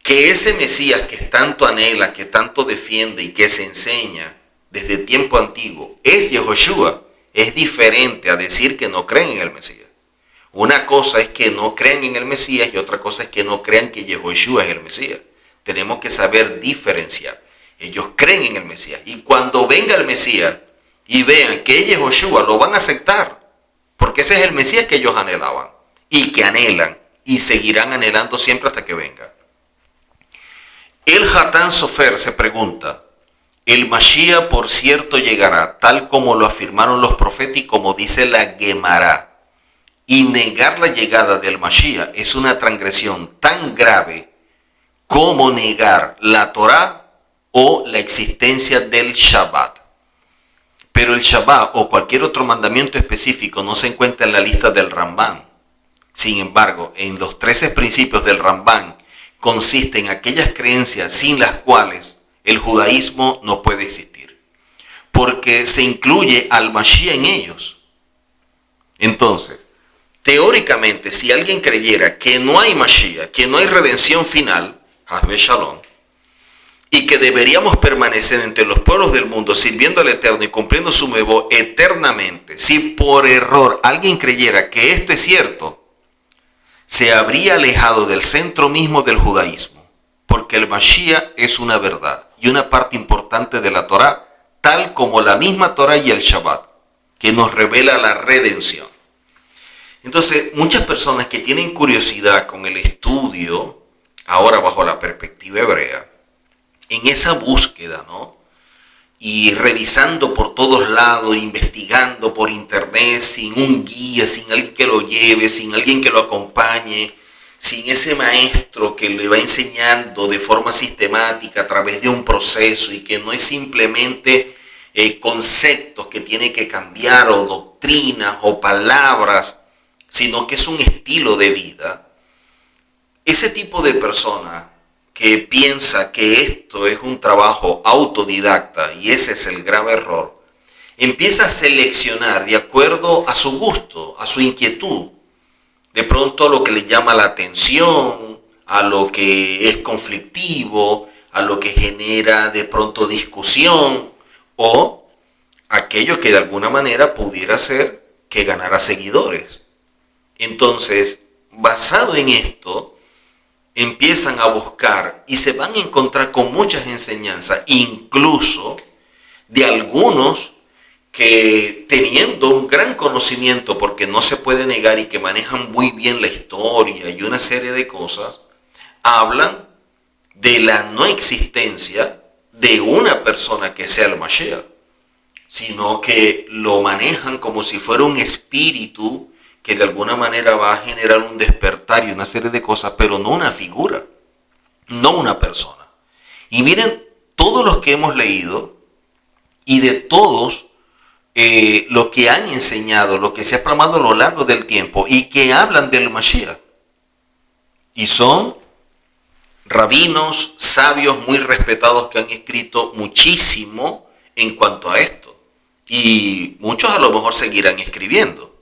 que ese Mesías que tanto anhela, que tanto defiende y que se enseña desde tiempo antiguo es Yehoshua, es diferente a decir que no creen en el Mesías. Una cosa es que no crean en el Mesías y otra cosa es que no crean que Yehoshua es el Mesías. Tenemos que saber diferenciar. Ellos creen en el Mesías y cuando venga el Mesías y vean que es Yehoshua, lo van a aceptar, porque ese es el Mesías que ellos anhelaban y que anhelan y seguirán anhelando siempre hasta que venga. El Hatán Sofer se pregunta, el Mashiach por cierto llegará, tal como lo afirmaron los profetas y como dice la Gemara. Y negar la llegada del Mashiach es una transgresión tan grave como negar la Torá o la existencia del Shabbat. Pero el Shabbat o cualquier otro mandamiento específico no se encuentra en la lista del Ramban. Sin embargo, en los 13 principios del Ramban consisten aquellas creencias sin las cuales el judaísmo no puede existir, porque se incluye al Mashiach en ellos. Entonces, teóricamente, si alguien creyera que no hay Mashiach, que no hay redención final, Hasbe Shalom, y que deberíamos permanecer entre los pueblos del mundo sirviendo al Eterno y cumpliendo su nuevo eternamente, si por error alguien creyera que esto es cierto, se habría alejado del centro mismo del judaísmo, porque el Mashiach es una verdad y una parte importante de la Torá, tal como la misma Torá y el Shabbat, que nos revela la redención. Entonces, muchas personas que tienen curiosidad con el estudio, ahora bajo la perspectiva hebrea, en esa búsqueda, ¿no? Y revisando por todos lados, investigando por internet, sin un guía, sin alguien que lo lleve, sin alguien que lo acompañe, sin ese maestro que le va enseñando de forma sistemática a través de un proceso y que no es simplemente conceptos que tiene que cambiar o doctrinas o palabras, sino que es un estilo de vida. Ese tipo de persona que piensa que esto es un trabajo autodidacta, y ese es el grave error, empieza a seleccionar de acuerdo a su gusto, a su inquietud, de pronto a lo que le llama la atención, a lo que es conflictivo, a lo que genera de pronto discusión, o aquello que de alguna manera pudiera ser que ganara seguidores. Entonces, basado en esto, empiezan a buscar y se van a encontrar con muchas enseñanzas, incluso de algunos que teniendo un gran conocimiento, porque no se puede negar y que manejan muy bien la historia y una serie de cosas, hablan de la no existencia de una persona que sea el Mashiach, sino que lo manejan como si fuera un espíritu que de alguna manera va a generar un despertar y una serie de cosas, pero no una figura, no una persona. Y miren, todos los que hemos leído y de todos los que han enseñado, lo que se ha proclamado a lo largo del tiempo y que hablan del Mashiach, y son rabinos, sabios muy respetados que han escrito muchísimo en cuanto a esto, y muchos a lo mejor seguirán escribiendo.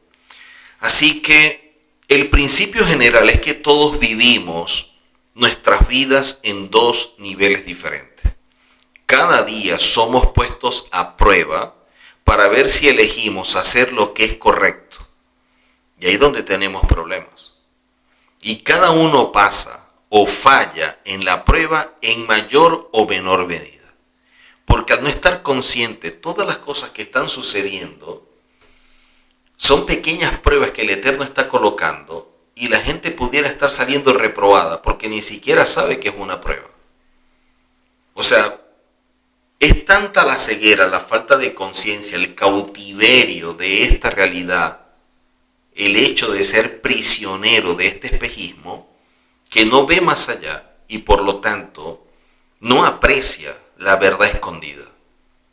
Así que el principio general es que todos vivimos nuestras vidas en dos niveles diferentes. Cada día somos puestos a prueba para ver si elegimos hacer lo que es correcto Y ahí es donde tenemos problemas. Y cada uno pasa o falla en la prueba en mayor o menor medida. Porque al no estar consciente de todas las cosas que están sucediendo, son pequeñas pruebas que el Eterno está colocando y la gente pudiera estar saliendo reprobada porque ni siquiera sabe que es una prueba. O sea, es tanta la ceguera, la falta de conciencia, el cautiverio de esta realidad, el hecho de ser prisionero de este espejismo, que no ve más allá y por lo tanto no aprecia la verdad escondida.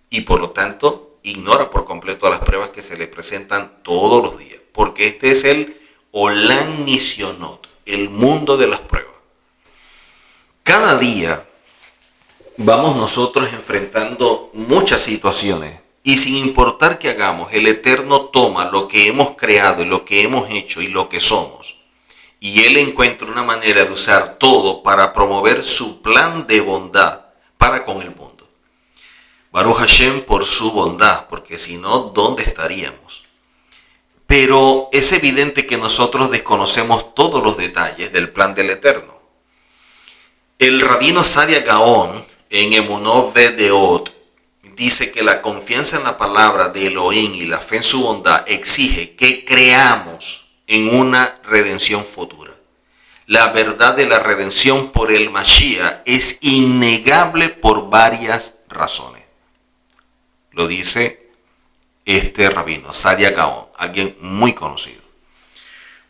Y por lo tanto ignora por completo las pruebas que se le presentan todos los días. Porque este es el Olam Nisionot, el mundo de las pruebas. Cada día vamos nosotros enfrentando muchas situaciones y sin importar qué hagamos, el Eterno toma lo que hemos creado y lo que hemos hecho y lo que somos y Él encuentra una manera de usar todo para promover su plan de bondad para con el mundo. Baruch Hashem por su bondad, porque si no, ¿dónde estaríamos? Pero es evidente que nosotros desconocemos todos los detalles del plan del Eterno. El rabino Sadia Gaon en Emunot Vedeot dice que la confianza en la palabra de Elohim y la fe en su bondad exige que creamos en una redención futura. La verdad de la redención por el Mashiach es innegable por varias razones. Lo dice este rabino, Sadia Gaon, alguien muy conocido.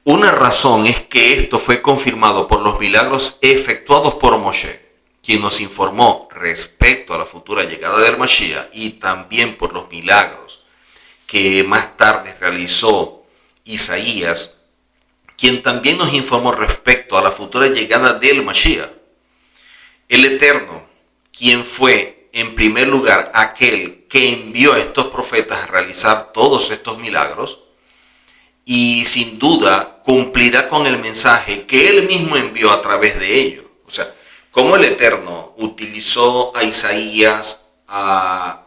Una razón es que esto fue confirmado por los milagros efectuados por Moshe, quien nos informó respecto a la futura llegada del Mashiach, y también por los milagros que más tarde realizó Isaías, quien también nos informó respecto a la futura llegada del Mashiach. El Eterno, quien fue en primer lugar aquel que envió a estos profetas a realizar todos estos milagros, y sin duda cumplirá con el mensaje que Él mismo envió a través de ellos. O sea, como el Eterno utilizó a Isaías, a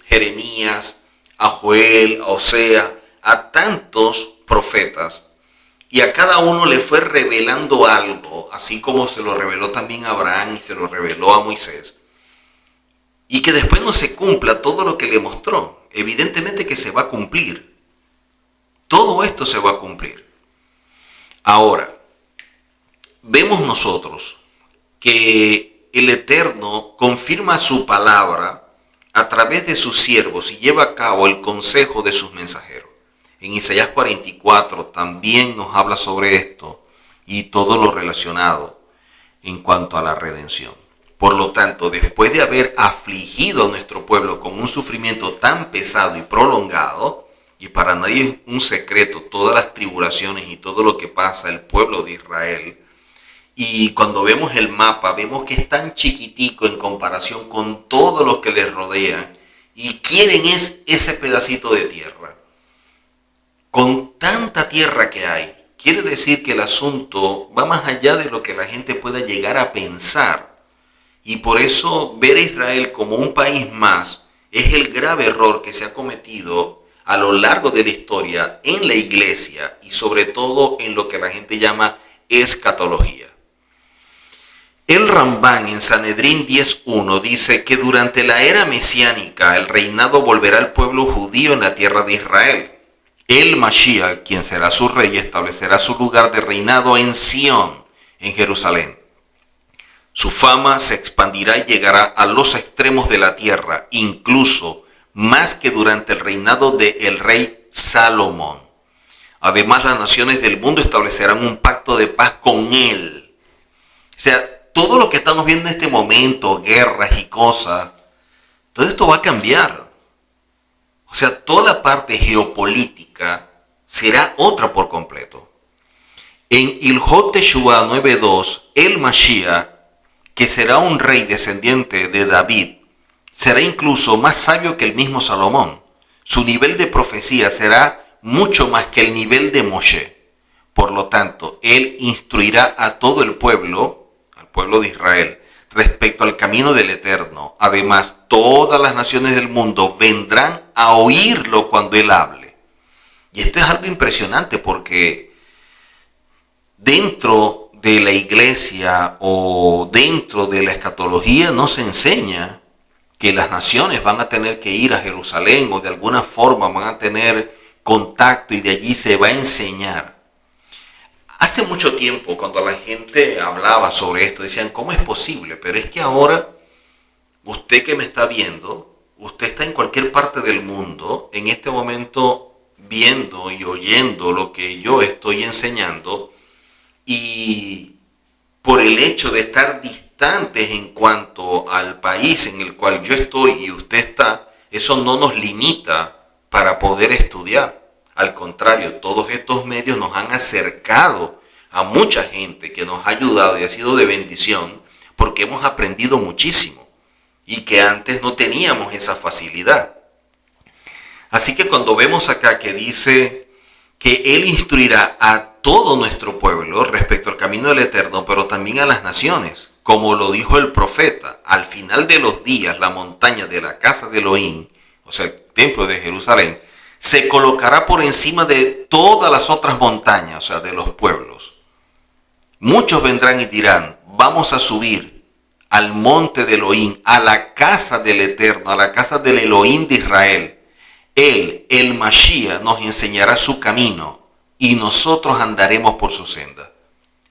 Jeremías, a Joel, a Osea, a tantos profetas, y a cada uno le fue revelando algo, así como se lo reveló también a Abraham y se lo reveló a Moisés, y que después no se cumpla todo lo que le mostró. Evidentemente que se va a cumplir. Todo esto se va a cumplir. Ahora, vemos nosotros que el Eterno confirma su palabra a través de sus siervos y lleva a cabo el consejo de sus mensajeros. En Isaías 44 también nos habla sobre esto y todo lo relacionado en cuanto a la redención. Por lo tanto, después de haber afligido a nuestro pueblo con un sufrimiento tan pesado y prolongado, y para nadie es un secreto todas las tribulaciones y todo lo que pasa el pueblo de Israel, y cuando vemos el mapa, vemos que es tan chiquitico en comparación con todo lo que les rodean, y quieren ese pedacito de tierra. Con tanta tierra que hay, quiere decir que el asunto va más allá de lo que la gente pueda llegar a pensar. Y por eso ver a Israel como un país más es el grave error que se ha cometido a lo largo de la historia en la iglesia y sobre todo en lo que la gente llama escatología. El Rambán en Sanedrín 10.1 dice que durante la era mesiánica el reinado volverá al pueblo judío en la tierra de Israel. El Mashiach, quien será su rey, establecerá su lugar de reinado en Sión, en Jerusalén. Su fama se expandirá y llegará a los extremos de la tierra, incluso más que durante el reinado del rey Salomón. Además, las naciones del mundo establecerán un pacto de paz con él. O sea, todo lo que estamos viendo en este momento, guerras y cosas, todo esto va a cambiar. O sea, toda la parte geopolítica será otra por completo. En Ilhot Teshuvah 9.2, el Mashiach, que será un rey descendiente de David, será incluso más sabio que el mismo Salomón. Su nivel de profecía será mucho más que el nivel de Moshe. Por lo tanto, él instruirá a todo el pueblo, al pueblo de Israel, respecto al camino del Eterno. Además, todas las naciones del mundo vendrán a oírlo cuando él hable. Y esto es algo impresionante porque dentro de la iglesia o dentro de la escatología no se enseña que las naciones van a tener que ir a Jerusalén o de alguna forma van a tener contacto y de allí se va a enseñar. Hace mucho tiempo, cuando la gente hablaba sobre esto, decían, ¿cómo es posible? Pero es que ahora, usted que me está viendo, usted está en cualquier parte del mundo, en este momento viendo y oyendo lo que yo estoy enseñando, y por el hecho de estar distantes en cuanto al país en el cual yo estoy y usted está, eso no nos limita para poder estudiar. Al contrario, todos estos medios nos han acercado a mucha gente que nos ha ayudado y ha sido de bendición porque hemos aprendido muchísimo y que antes no teníamos esa facilidad. Así que cuando vemos acá que dice que Él instruirá a todo nuestro pueblo respecto al camino del Eterno, pero también a las naciones, como lo dijo el profeta, al final de los días la montaña de la casa de Elohim, o sea, el templo de Jerusalén, se colocará por encima de todas las otras montañas, o sea, de los pueblos. Muchos vendrán y dirán, vamos a subir al monte de Elohim, a la casa del Eterno, a la casa del Elohim de Israel. Él, el Mashiach, nos enseñará su camino y nosotros andaremos por su senda.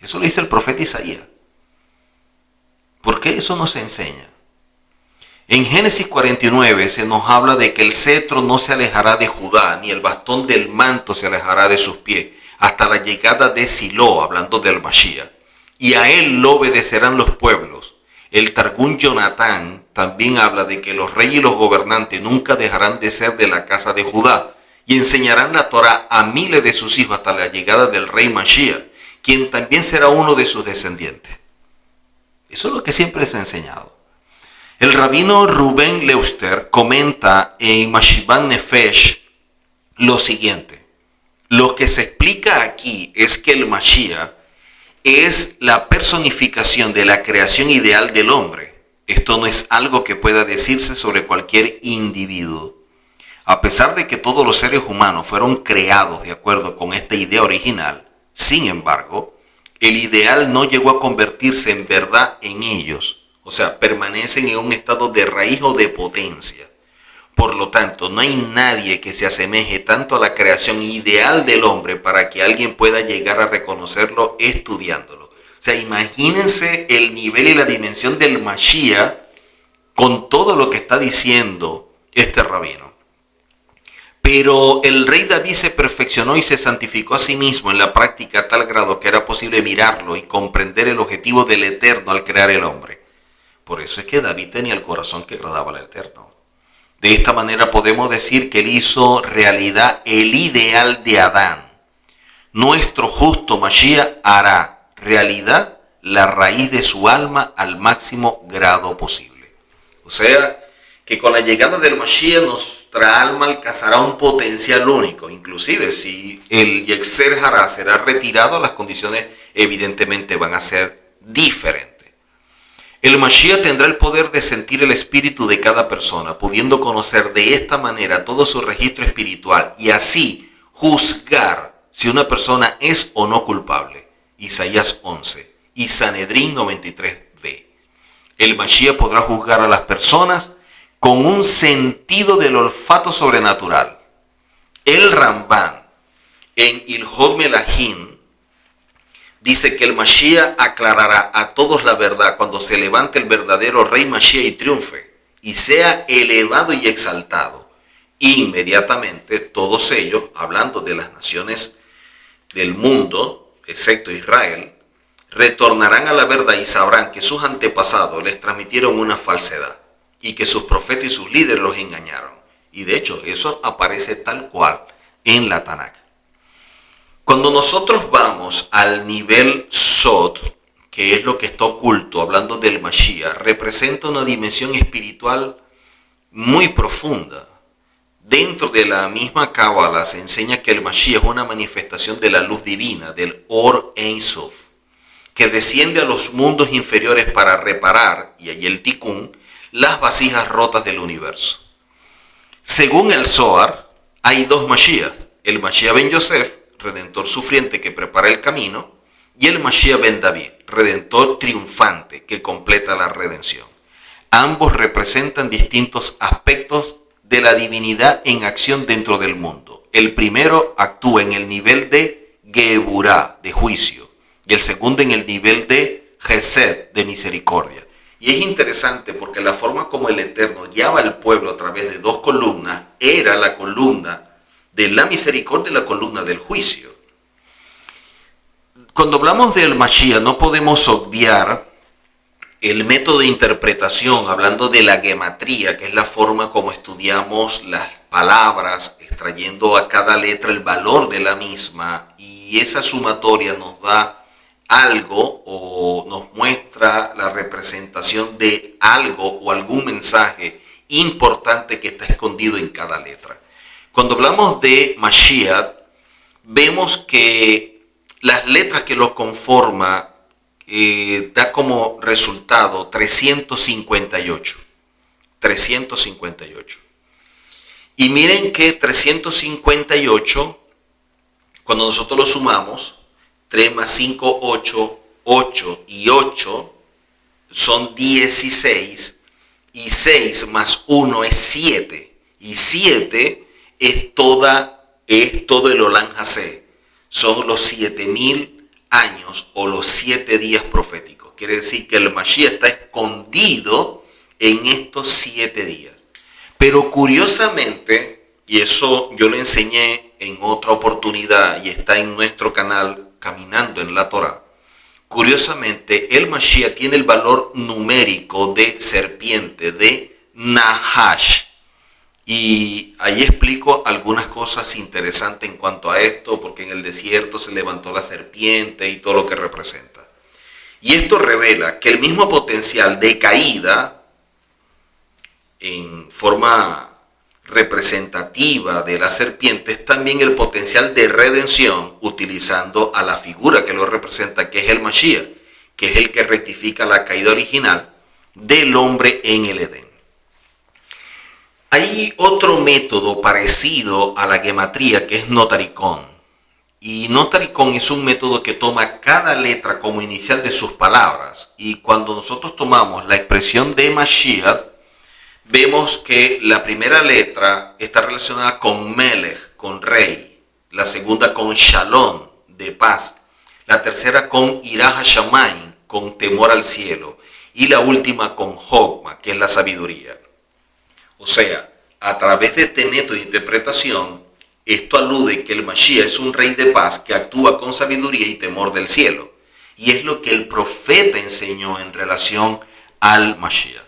Eso lo dice el profeta Isaías. ¿Por qué eso no se enseña? En Génesis 49 se nos habla de que el cetro no se alejará de Judá, ni el bastón del manto se alejará de sus pies, hasta la llegada de Silo, hablando del Mashiach. Y a él lo obedecerán los pueblos. El Targum Jonatán también habla de que los reyes y los gobernantes nunca dejarán de ser de la casa de Judá y enseñarán la Torá a miles de sus hijos hasta la llegada del rey Mashiach, quien también será uno de sus descendientes. Eso es lo que siempre se ha enseñado. El rabino Rubén Leuster comenta en Mashivan Nefesh lo siguiente. Lo que se explica aquí es que el Mashiach es la personificación de la creación ideal del hombre. Esto no es algo que pueda decirse sobre cualquier individuo. A pesar de que todos los seres humanos fueron creados de acuerdo con esta idea original, sin embargo, el ideal no llegó a convertirse en verdad en ellos. O sea, permanecen en un estado de raíz o de potencia. Por lo tanto, no hay nadie que se asemeje tanto a la creación ideal del hombre para que alguien pueda llegar a reconocerlo estudiándolo. O sea, imagínense el nivel y la dimensión del Mashiach con todo lo que está diciendo este rabino. Pero el rey David se perfeccionó y se santificó a sí mismo en la práctica a tal grado que era posible mirarlo y comprender el objetivo del Eterno al crear el hombre. Por eso es que David tenía el corazón que agradaba al Eterno. De esta manera podemos decir que él hizo realidad el ideal de Adán. Nuestro justo Mashiach hará realidad la raíz de su alma al máximo grado posible. O sea, que con la llegada del Mashiach nuestra alma alcanzará un potencial único. Inclusive si el Yetzer Hará será retirado, las condiciones evidentemente van a ser diferentes. El Mashiach tendrá el poder de sentir el espíritu de cada persona, pudiendo conocer de esta manera todo su registro espiritual y así juzgar si una persona es o no culpable. Isaías 11 y Sanedrín 93b. El Mashiach podrá juzgar a las personas con un sentido del olfato sobrenatural. El Ramban en Ilhot Melahim dice que el Mashiach aclarará a todos la verdad cuando se levante el verdadero rey Mashiach y triunfe y sea elevado y exaltado. Inmediatamente todos ellos, hablando de las naciones del mundo, excepto Israel, retornarán a la verdad y sabrán que sus antepasados les transmitieron una falsedad y que sus profetas y sus líderes los engañaron. Y de hecho eso aparece tal cual en la Tanakh. Cuando nosotros vamos al nivel Sod, que es lo que está oculto, hablando del Mashiach, representa una dimensión espiritual muy profunda. Dentro de la misma Cábala se enseña que el Mashiach es una manifestación de la luz divina, del Or Ein Sof, que desciende a los mundos inferiores para reparar, y allí el Tikkun, las vasijas rotas del universo. Según el Zohar, hay dos Mashiach. el Mashiach ben Yosef, redentor sufriente que prepara el camino, y el Mashiach ben David, redentor triunfante que completa la redención. Ambos representan distintos aspectos de la divinidad en acción dentro del mundo. El primero actúa en el nivel de Geburah, de juicio, y el segundo en el nivel de Gesed, de misericordia. Y es interesante porque la forma como el Eterno guiaba al pueblo a través de dos columnas era la columna de la misericordia y la columna del juicio. Cuando hablamos del Mashiach no podemos obviar el método de interpretación, hablando de la gematría, que es la forma como estudiamos las palabras, extrayendo a cada letra el valor de la misma, y esa sumatoria nos da algo o nos muestra la representación de algo o algún mensaje importante que está escondido en cada letra. Cuando hablamos de Mashiach, vemos que las letras que lo conforman da como resultado 358. 358. Y miren que 358, cuando nosotros lo sumamos, 3 más 5, 8, 8 y 8 son 16, y 6 más 1 es 7, y 7 es todo el Olam Hasé, son los 7000 años o los 7 días proféticos. Quiere decir que el Mashiach está escondido en estos 7 días. Pero curiosamente, y eso yo lo enseñé en otra oportunidad y está en nuestro canal Caminando en la Torá, curiosamente el Mashiach tiene el valor numérico de serpiente, de Nahash. Y ahí explico algunas cosas interesantes en cuanto a esto, porque en el desierto se levantó la serpiente y todo lo que representa. Y esto revela que el mismo potencial de caída en forma representativa de la serpiente es también el potencial de redención, utilizando a la figura que lo representa, que es el Mashiach, que es el que rectifica la caída original del hombre en el Edén. Hay otro método parecido a la gematría que es notaricón. Y notaricón es un método que toma cada letra como inicial de sus palabras. Y cuando nosotros tomamos la expresión de Mashiach, vemos que la primera letra está relacionada con Melech, con rey. La segunda con Shalom, de paz. La tercera con Irah HaShamayim, con temor al cielo. Y la última con Jokma, que es la sabiduría. O sea, a través de este método de interpretación, esto alude que el Mashiach es un rey de paz que actúa con sabiduría y temor del cielo. Y es lo que el profeta enseñó en relación al Mashiach.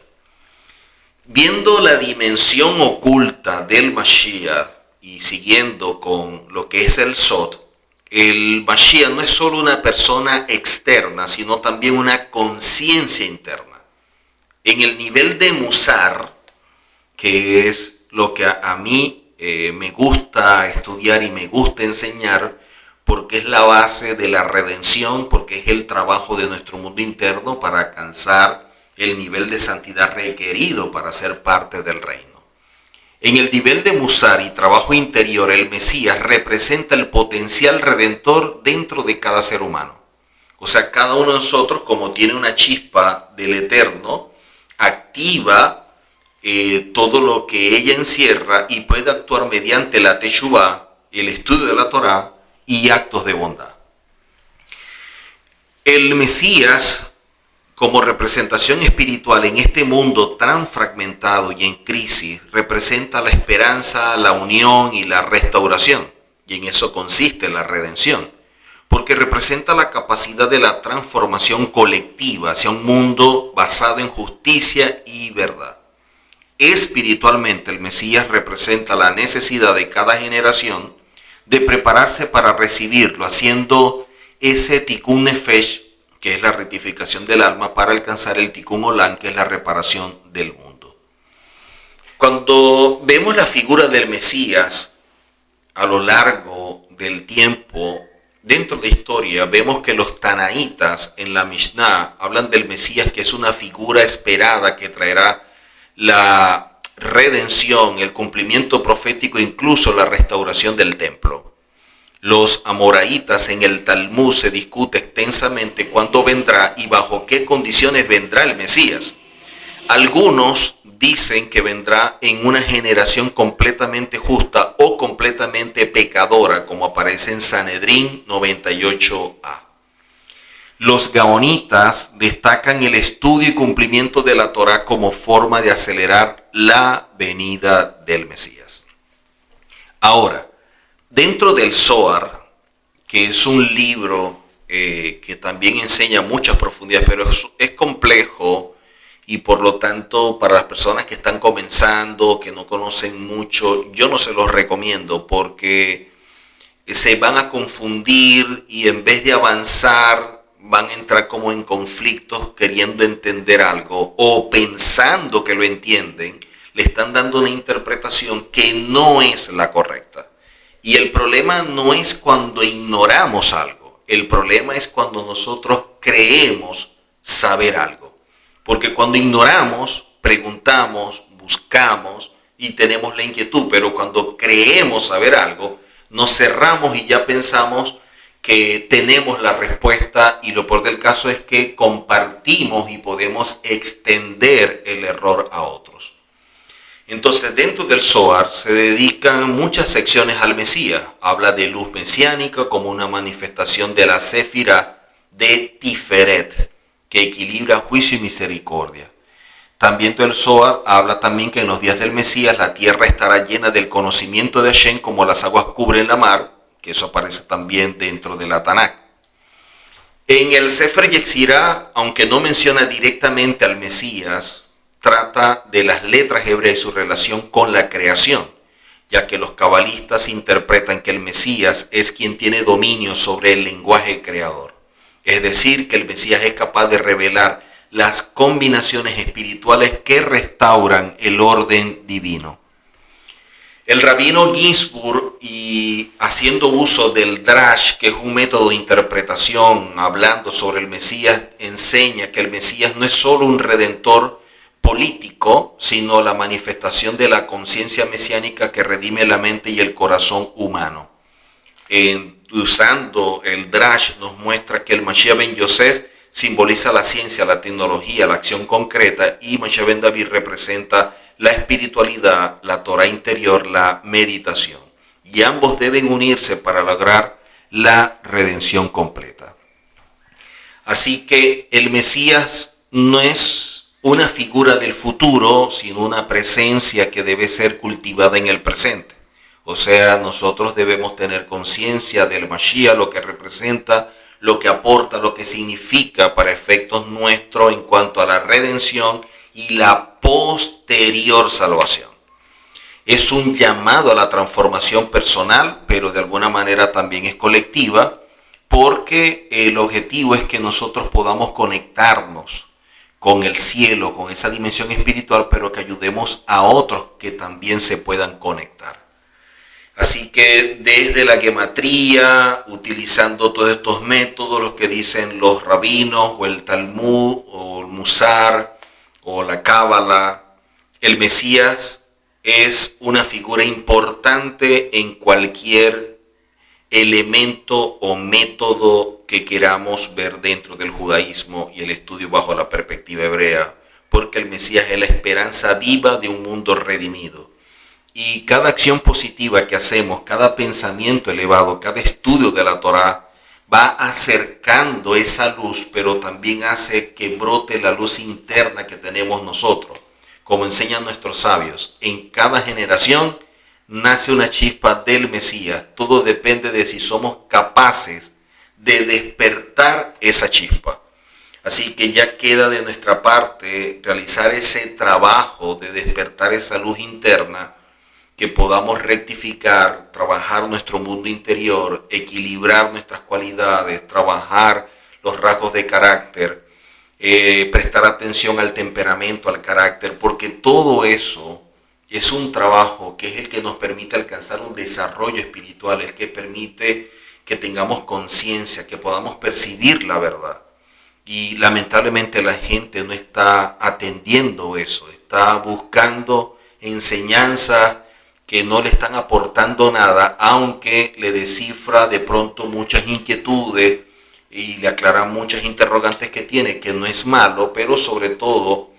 Viendo la dimensión oculta del Mashiach y siguiendo con lo que es el Sod, el Mashiach no es solo una persona externa, sino también una conciencia interna. En el nivel de Musar, que es lo que a mí me gusta estudiar y me gusta enseñar, porque es la base de la redención, porque es el trabajo de nuestro mundo interno para alcanzar el nivel de santidad requerido para ser parte del reino. En el nivel de Musar y trabajo interior, el Mesías representa el potencial redentor dentro de cada ser humano. O sea, cada uno de nosotros, como tiene una chispa del Eterno, activa todo lo que ella encierra y puede actuar mediante la Teshuvá, el estudio de la Torá y actos de bondad. El Mesías, como representación espiritual en este mundo tan fragmentado y en crisis, representa la esperanza, la unión y la restauración. Y en eso consiste la redención, porque representa la capacidad de la transformación colectiva hacia un mundo basado en justicia y verdad. Espiritualmente, el Mesías representa la necesidad de cada generación de prepararse para recibirlo, haciendo ese Tikkun Nefesh, que es la rectificación del alma, para alcanzar el Tikkun Olam, que es la reparación del mundo. Cuando vemos la figura del Mesías a lo largo del tiempo, dentro de la historia, vemos que los Tanaítas en la Mishnah hablan del Mesías, que es una figura esperada que traerá la redención, el cumplimiento profético, incluso la restauración del templo. Los amoraitas en el Talmud se discute extensamente cuándo vendrá y bajo qué condiciones vendrá el Mesías. Algunos dicen que vendrá en una generación completamente justa o completamente pecadora, como aparece en Sanedrín 98a. Los gaonitas destacan el estudio y cumplimiento de la Torá como forma de acelerar la venida del Mesías. Ahora, dentro del Zohar, que es un libro que también enseña muchas profundidades, pero es complejo, y por lo tanto para las personas que están comenzando, que no conocen mucho, yo no se los recomiendo porque se van a confundir y en vez de avanzar van a entrar como en conflictos queriendo entender algo o pensando que lo entienden, le están dando una interpretación que no es la correcta. Y el problema no es cuando ignoramos algo, el problema es cuando nosotros creemos saber algo. Porque cuando ignoramos, preguntamos, buscamos y tenemos la inquietud, pero cuando creemos saber algo, nos cerramos y ya pensamos que tenemos la respuesta y lo peor del caso es que compartimos y podemos extender el error a otros. Entonces, dentro del Zohar se dedican muchas secciones al Mesías. Habla de luz mesiánica como una manifestación de la Séfira de Tiferet, que equilibra juicio y misericordia. También el Zohar habla también que en los días del Mesías la tierra estará llena del conocimiento de Hashem como las aguas cubren la mar, que eso aparece también dentro de la Tanakh. En el Sefer Yetzirah, aunque no menciona directamente al Mesías, trata de las letras hebreas y su relación con la creación, ya que los cabalistas interpretan que el Mesías es quien tiene dominio sobre el lenguaje creador. Es decir, que el Mesías es capaz de revelar las combinaciones espirituales que restauran el orden divino. El rabino Ginsburg, y haciendo uso del Drash, que es un método de interpretación, hablando sobre el Mesías, enseña que el Mesías no es solo un redentor político, sino la manifestación de la conciencia mesiánica que redime la mente y el corazón humano. Usando el Drash nos muestra que el Mashiach ben Yosef simboliza la ciencia, la tecnología, la acción concreta y Mashiach ben David representa la espiritualidad, la Torah interior, la meditación. Y ambos deben unirse para lograr la redención completa. Así que el Mesías no es una figura del futuro, sino una presencia que debe ser cultivada en el presente. O sea, nosotros debemos tener conciencia del Mashiach, lo que representa, lo que aporta, lo que significa para efectos nuestros en cuanto a la redención y la posterior salvación. Es un llamado a la transformación personal, pero de alguna manera también es colectiva, porque el objetivo es que nosotros podamos conectarnos con el cielo, con esa dimensión espiritual, pero que ayudemos a otros que también se puedan conectar. Así que desde la gematría, utilizando todos estos métodos, los que dicen los rabinos, o el Talmud, o el Musar, o la Cábala, el Mesías es una figura importante en cualquier elemento o método que queramos ver dentro del judaísmo y el estudio bajo la perspectiva hebrea, porque el Mesías es la esperanza viva de un mundo redimido. Y cada acción positiva que hacemos, cada pensamiento elevado, cada estudio de la Torá va acercando esa luz, pero también hace que brote la luz interna que tenemos nosotros. Como enseñan nuestros sabios, en cada generación nace una chispa del Mesías. Todo depende de si somos capaces de despertar esa chispa. Así que ya queda de nuestra parte realizar ese trabajo de despertar esa luz interna, que podamos rectificar, trabajar nuestro mundo interior, equilibrar nuestras cualidades, trabajar los rasgos de carácter, prestar atención al temperamento, al carácter, porque todo eso es un trabajo que es el que nos permite alcanzar un desarrollo espiritual, el que permite que tengamos conciencia, que podamos percibir la verdad. Y lamentablemente la gente no está atendiendo eso, está buscando enseñanzas que no le están aportando nada, aunque le descifra de pronto muchas inquietudes y le aclara muchas interrogantes que tiene, que no es malo, pero sobre todo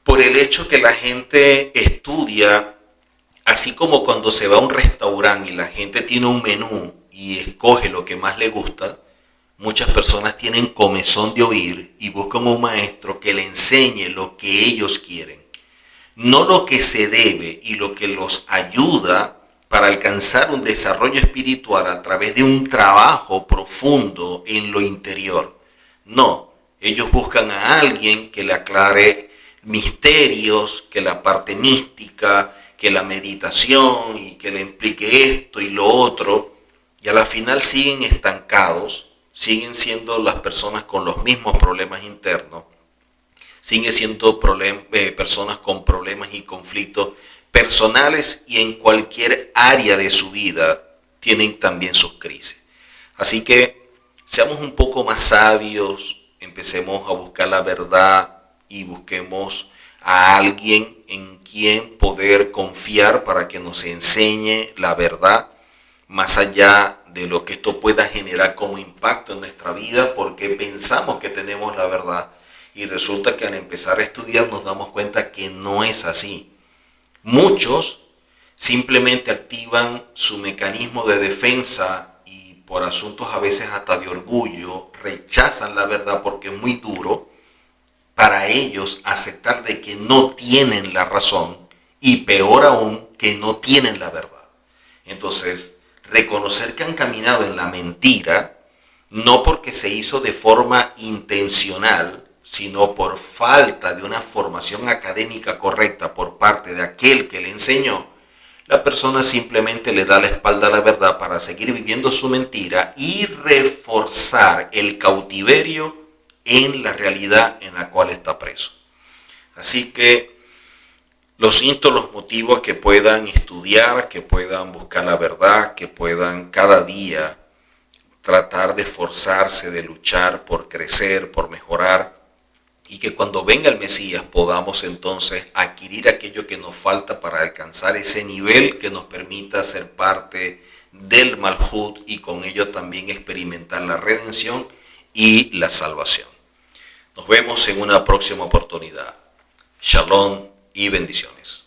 por el hecho que la gente estudia, así como cuando se va a un restaurante y la gente tiene un menú y escoge lo que más le gusta. Muchas personas tienen comezón de oír y buscan un maestro que le enseñe lo que ellos quieren, no lo que se debe y lo que los ayuda para alcanzar un desarrollo espiritual a través de un trabajo profundo en lo interior. No, ellos buscan a alguien que le aclare misterios, que la parte mística, que la meditación y que le implique esto y lo otro, y a la final siguen estancados, siguen siendo las personas con los mismos problemas internos, siguen siendo personas con problemas y conflictos personales y en cualquier área de su vida tienen también sus crisis. Así que seamos un poco más sabios, empecemos a buscar la verdad y busquemos a alguien en quien poder confiar para que nos enseñe la verdad, más allá de lo que esto pueda generar como impacto en nuestra vida, porque pensamos que tenemos la verdad y resulta que al empezar a estudiar nos damos cuenta que no es así. Muchos simplemente activan su mecanismo de defensa y por asuntos a veces hasta de orgullo rechazan la verdad porque es muy duro para ellos aceptar de que no tienen la razón y peor aún que no tienen la verdad. Entonces, reconocer que han caminado en la mentira, no porque se hizo de forma intencional, sino por falta de una formación académica correcta por parte de aquel que le enseñó, la persona simplemente le da la espalda a la verdad para seguir viviendo su mentira y reforzar el cautiverio en la realidad en la cual está preso. Así que los insto, los motivo a que puedan estudiar, que puedan buscar la verdad, que puedan cada día tratar de esforzarse, de luchar por crecer, por mejorar, y que cuando venga el Mesías podamos entonces adquirir aquello que nos falta para alcanzar ese nivel que nos permita ser parte del Malhut y con ello también experimentar la redención y la salvación. Nos vemos en una próxima oportunidad. Shalom y bendiciones.